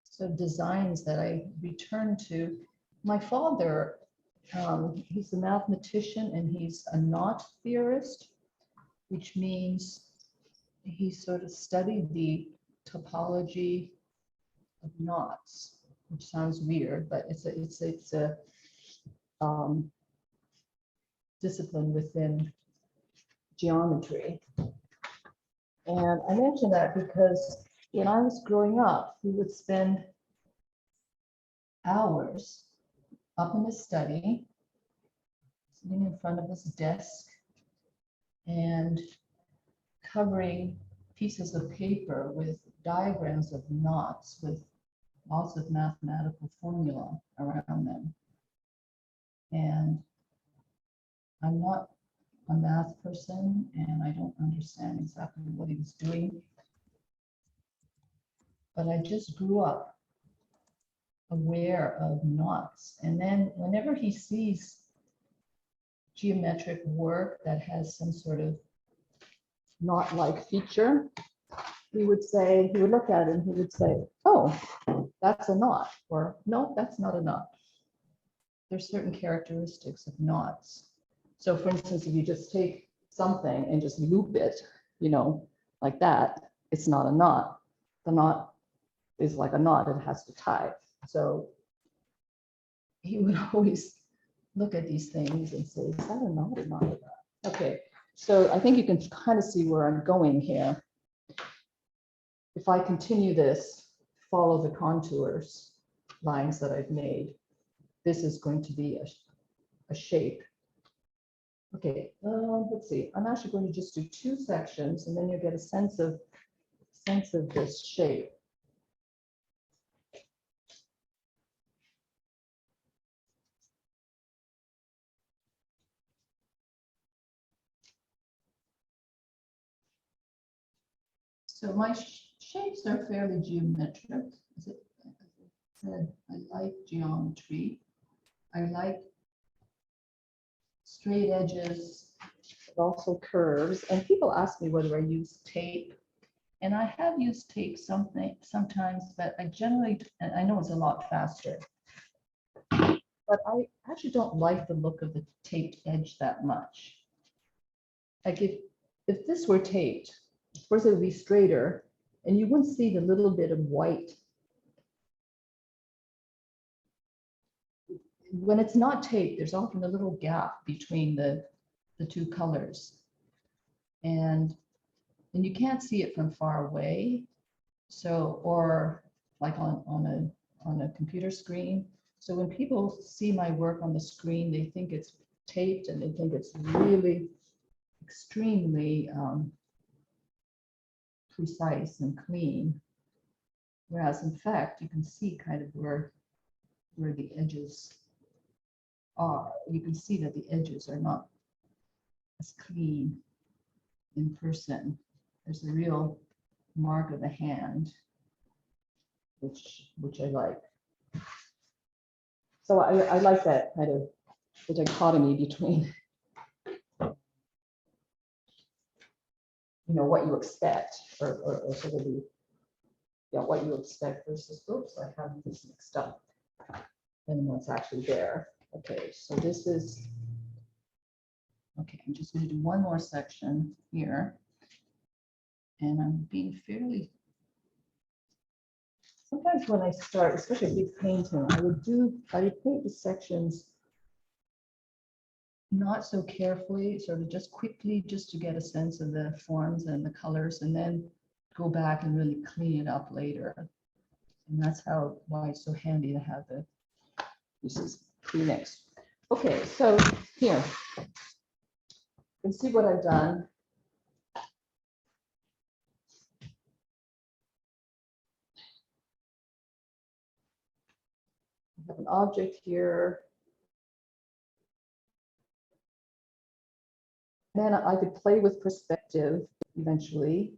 so designs that I return to. My father, he's a mathematician and he's a knot theorist, which means he sort of studied the topology of knots, which sounds weird, but it's a discipline within geometry. And I mention that because when I was growing up, he would spend hours up in his study, sitting in front of his desk and covering pieces of paper with diagrams of knots with lots of mathematical formula around them. And I'm not a math person and I don't understand exactly what he was doing. But I just grew up aware of knots. And then whenever he sees geometric work that has some sort of knot-like feature, he would look at it and he would say, oh, that's a knot, or no, that's not a knot. There's certain characteristics of knots. So for instance, if you just take something and just loop it, like that, it's not a knot. The knot is like a knot, it has to tie. So he would always look at these things and say, is that a knot or not a knot? Okay, so I think you can kind of see where I'm going here. If I continue this, follow the contours lines that I've made, this is going to be a shape. Okay, let's see. I'm actually going to just do 2 sections, and then you get a sense of this shape. So my shapes are fairly geometric. As I said, I like geometry. I like straight edges, but also curves. And people ask me whether I use tape. And I have used tape sometimes, but I generally, and I know it's a lot faster. But I actually don't like the look of the taped edge that much. Like if this were taped, first it would be straighter, and you wouldn't see the little bit of white. When it's not taped, there's often a little gap between the 2 colors. And you can't see it from far away. So, or like on a computer screen. So when people see my work on the screen, they think it's taped and they think it's really extremely precise and clean. Whereas in fact, you can see kind of where the edges are. You can see that the edges are not as clean in person. There's a real mark of the hand, which I like. So I like that kind of the dichotomy between what you expect or sort of the what you expect versus, oops, I have this mixed up, and what's actually there. Okay, so this is, okay, I'm just going to do one more section here. And I'm being fairly, sometimes when I start, especially a big painting, I would paint the sections not so carefully, sort of just quickly, just to get a sense of the forms and the colors, and then go back and really clean it up later. And that's why it's so handy to have the pieces pre-mixed. Okay, so here, you can see what I've done. I have an object here. Then I could play with perspective eventually.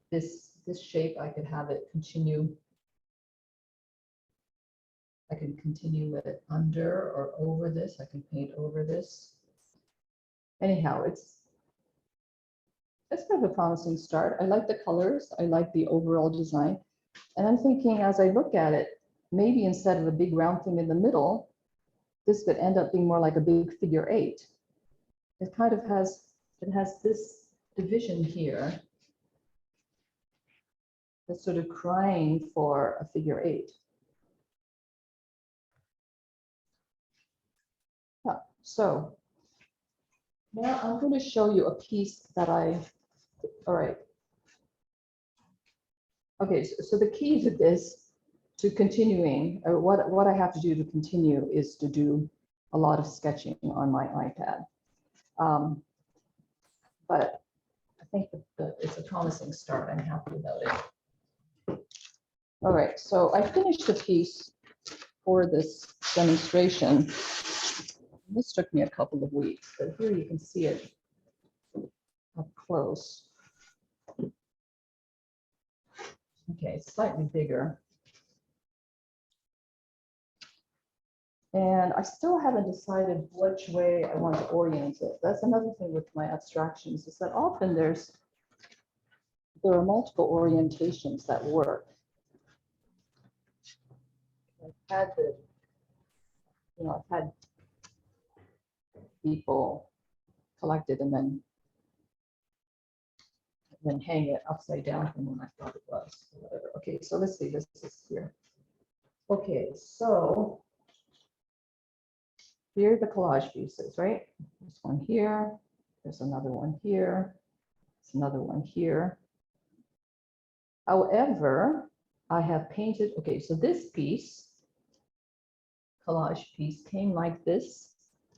This shape, I could have it continue. I can continue it under or over this. I can paint over this. Anyhow, it's kind of a promising start. I like the colors. I like the overall design. And I'm thinking as I look at it, maybe instead of a big round thing in the middle, this could end up being more like a big figure 8. It kind of has, it has this division here that's sort of crying for a figure 8. Yeah, so now I'm going to show you a piece that all right, Okay, so the key to this, to continuing, or what I have to do to continue is to do a lot of sketching on my iPad. But I think that it's a promising start. I'm happy about it. All right, so I finished the piece for this demonstration. This took me a couple of weeks, but here you can see it up close. Okay, it's slightly bigger. And I still haven't decided which way I want to orient it. That's another thing with my abstractions, is that often there are multiple orientations that work. I've had I've had people collect it and then hang it upside down from when I thought it was. Whatever. Okay, so let's see, this is here. Okay, so here are the collage pieces, right? There's one here, there's another one here, there's another one here. However, I have painted, okay, so this piece, collage piece, came like this,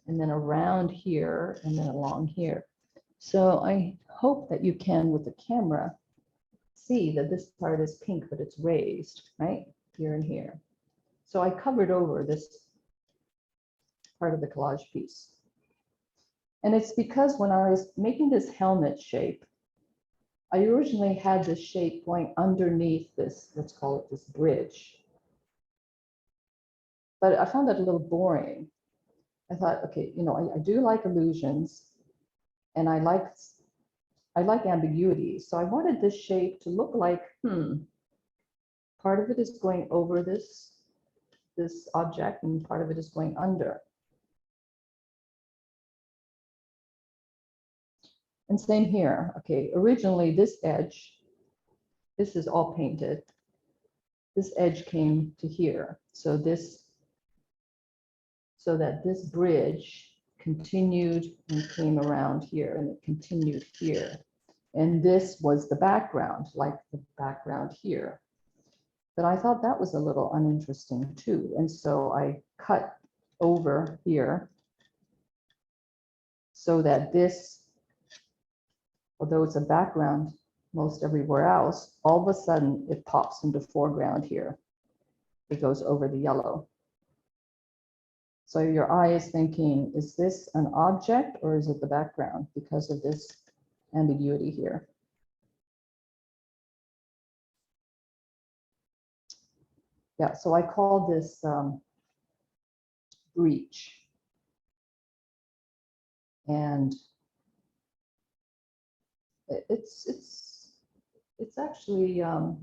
and then around here, and then along here. So I hope that you can, with the camera, see that this part is pink, but it's raised, right? Here and here. So I covered over this part of the collage piece. And it's because when I was making this helmet shape, I originally had this shape going underneath this, let's call it this bridge. But I found that a little boring. I thought, okay, I do like illusions, and I like ambiguity. So I wanted this shape to look like, part of it is going over this object, and part of it is going under. And same here. Okay, originally this edge, this is all painted. This edge came to here. So that this bridge continued and came around here, and it continued here. And this was the background, like the background here. But I thought that was a little uninteresting too. And so I cut over here so that this, although it's a background most everywhere else, all of a sudden it pops into foreground here. It goes over the yellow. So your eye is thinking, is this an object or is it the background because of this ambiguity here? Yeah, so I call this breach. And it's actually sort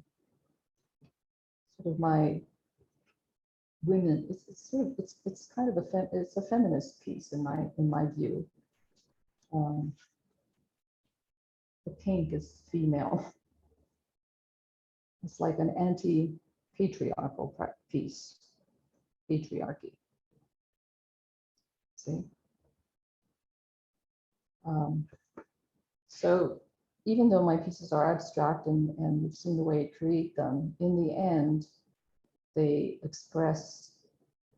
of my women. It's kind of a feminist piece in my view. The pink is female. It's like an anti-patriarchal piece, patriarchy. See. So even though my pieces are abstract and you've seen the way I create them, in the end, they express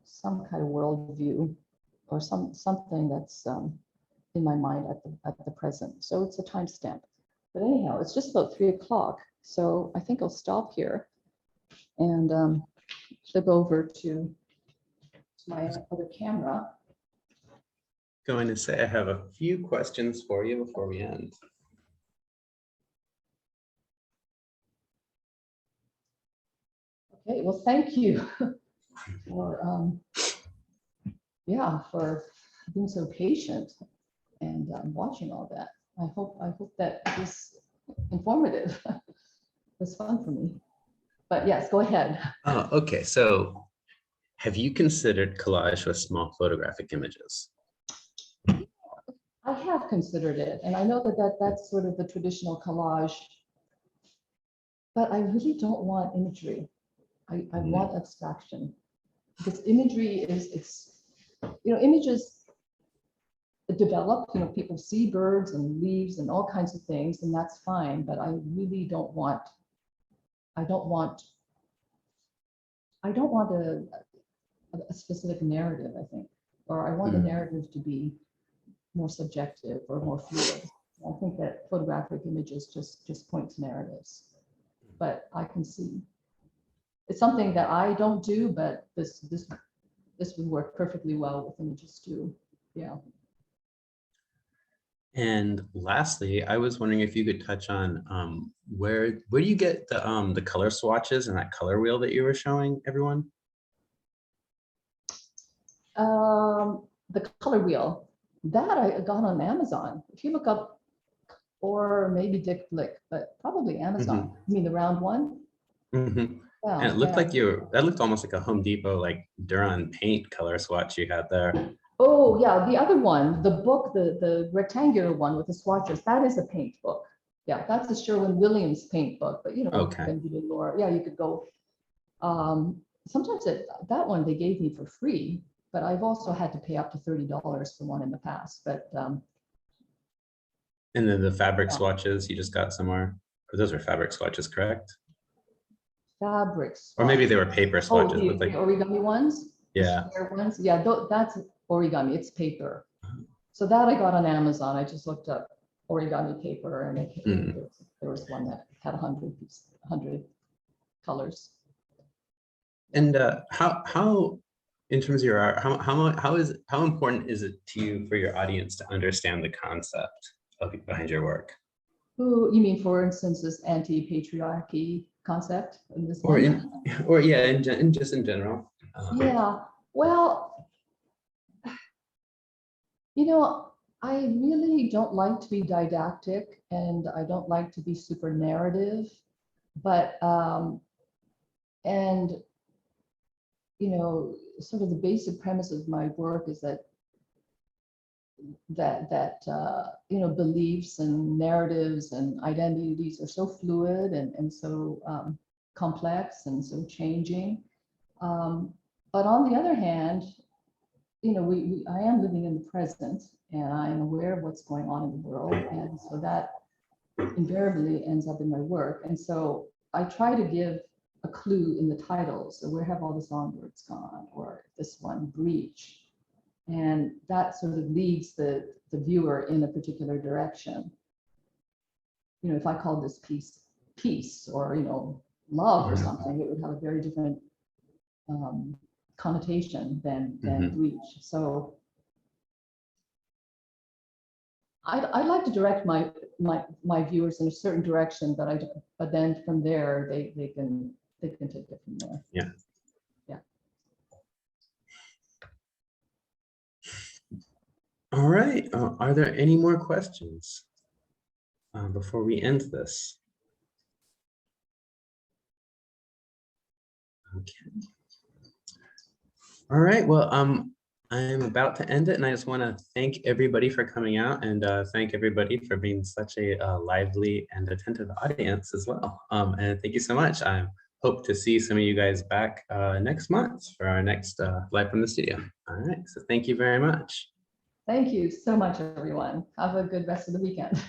some kind of worldview or something that's in my mind at the present. So it's a timestamp. But anyhow, it's just about 3 o'clock. So I think I'll stop here and flip over to my other camera. Going to say I have a few questions for you before we end. Okay, well, thank you for being so patient and watching all that. I hope that is informative. It was fun for me. But yes, go ahead. Oh, okay. So have you considered collage with small photographic images? I have considered it, and I know that's sort of the traditional collage, but I really don't want imagery. I want abstraction, because imagery images develop, people see birds and leaves and all kinds of things, and that's fine, but I really don't want I don't want a specific narrative, I think, or I want the narrative to be more subjective or more fluid. I think that photographic images just point to narratives, but I can see it's something that I don't do, but this would work perfectly well with images too. Yeah. And lastly, I was wondering if you could touch on where do you get the color swatches and that color wheel that you were showing everyone? The color wheel that I got on Amazon. If you look up, or maybe Dick Blick, but probably Amazon. You mean the round one? Yeah, And it looked like that looked almost like a Home Depot, like Duran paint color swatch you had there. Oh yeah, the other one, the book, the rectangular one with the swatches, that is a paint book. Yeah, that's a Sherwin-Williams paint book, but you know, Okay. yeah, you could go. Sometimes that one they gave me for free, but I've also had to pay up to $30 for one in the past. But and then the fabric swatches you just got somewhere. Those are fabric swatches, correct? Fabrics. Or maybe they were paper swatches. Oh, the origami ones? Yeah. The square ones? Yeah, that's origami. It's paper. So that I got on Amazon. I just looked up origami paper, and there was one that had 100 colors. And how in terms of your art, how important is it to you for your audience to understand the concept behind your work? Who you mean, for instance, this anti-patriarchy concept in this Or one? just in general. Yeah, well, you know, I really don't like to be didactic, and I don't like to be super narrative, but and you know, sort of the basic premise of my work is that you know, beliefs and narratives and identities are so fluid and so complex and so changing. But on the other hand, you know, I am living in the present, and I'm aware of what's going on in the world, and so that invariably ends up in my work. And so I try to give a clue in the title. So where have all the songbirds gone, or this one, breach. And that sort of leads the viewer in a particular direction. You know, if I called this piece peace, or, you know, love or something, it would have a very different connotation than breach. So I'd like to direct my viewers in a certain direction, but then from there they can take it from there. Yeah. Yeah. All right. Are there any more questions before we end this? Okay. All right. Well, I'm about to end it, and I just want to thank everybody for coming out, and thank everybody for being such a lively and attentive audience as well. And thank you so much. I hope to see some of you guys back next month for our next Live from the Studio. All right. So thank you very much. Thank you so much, everyone. Have a good rest of the weekend.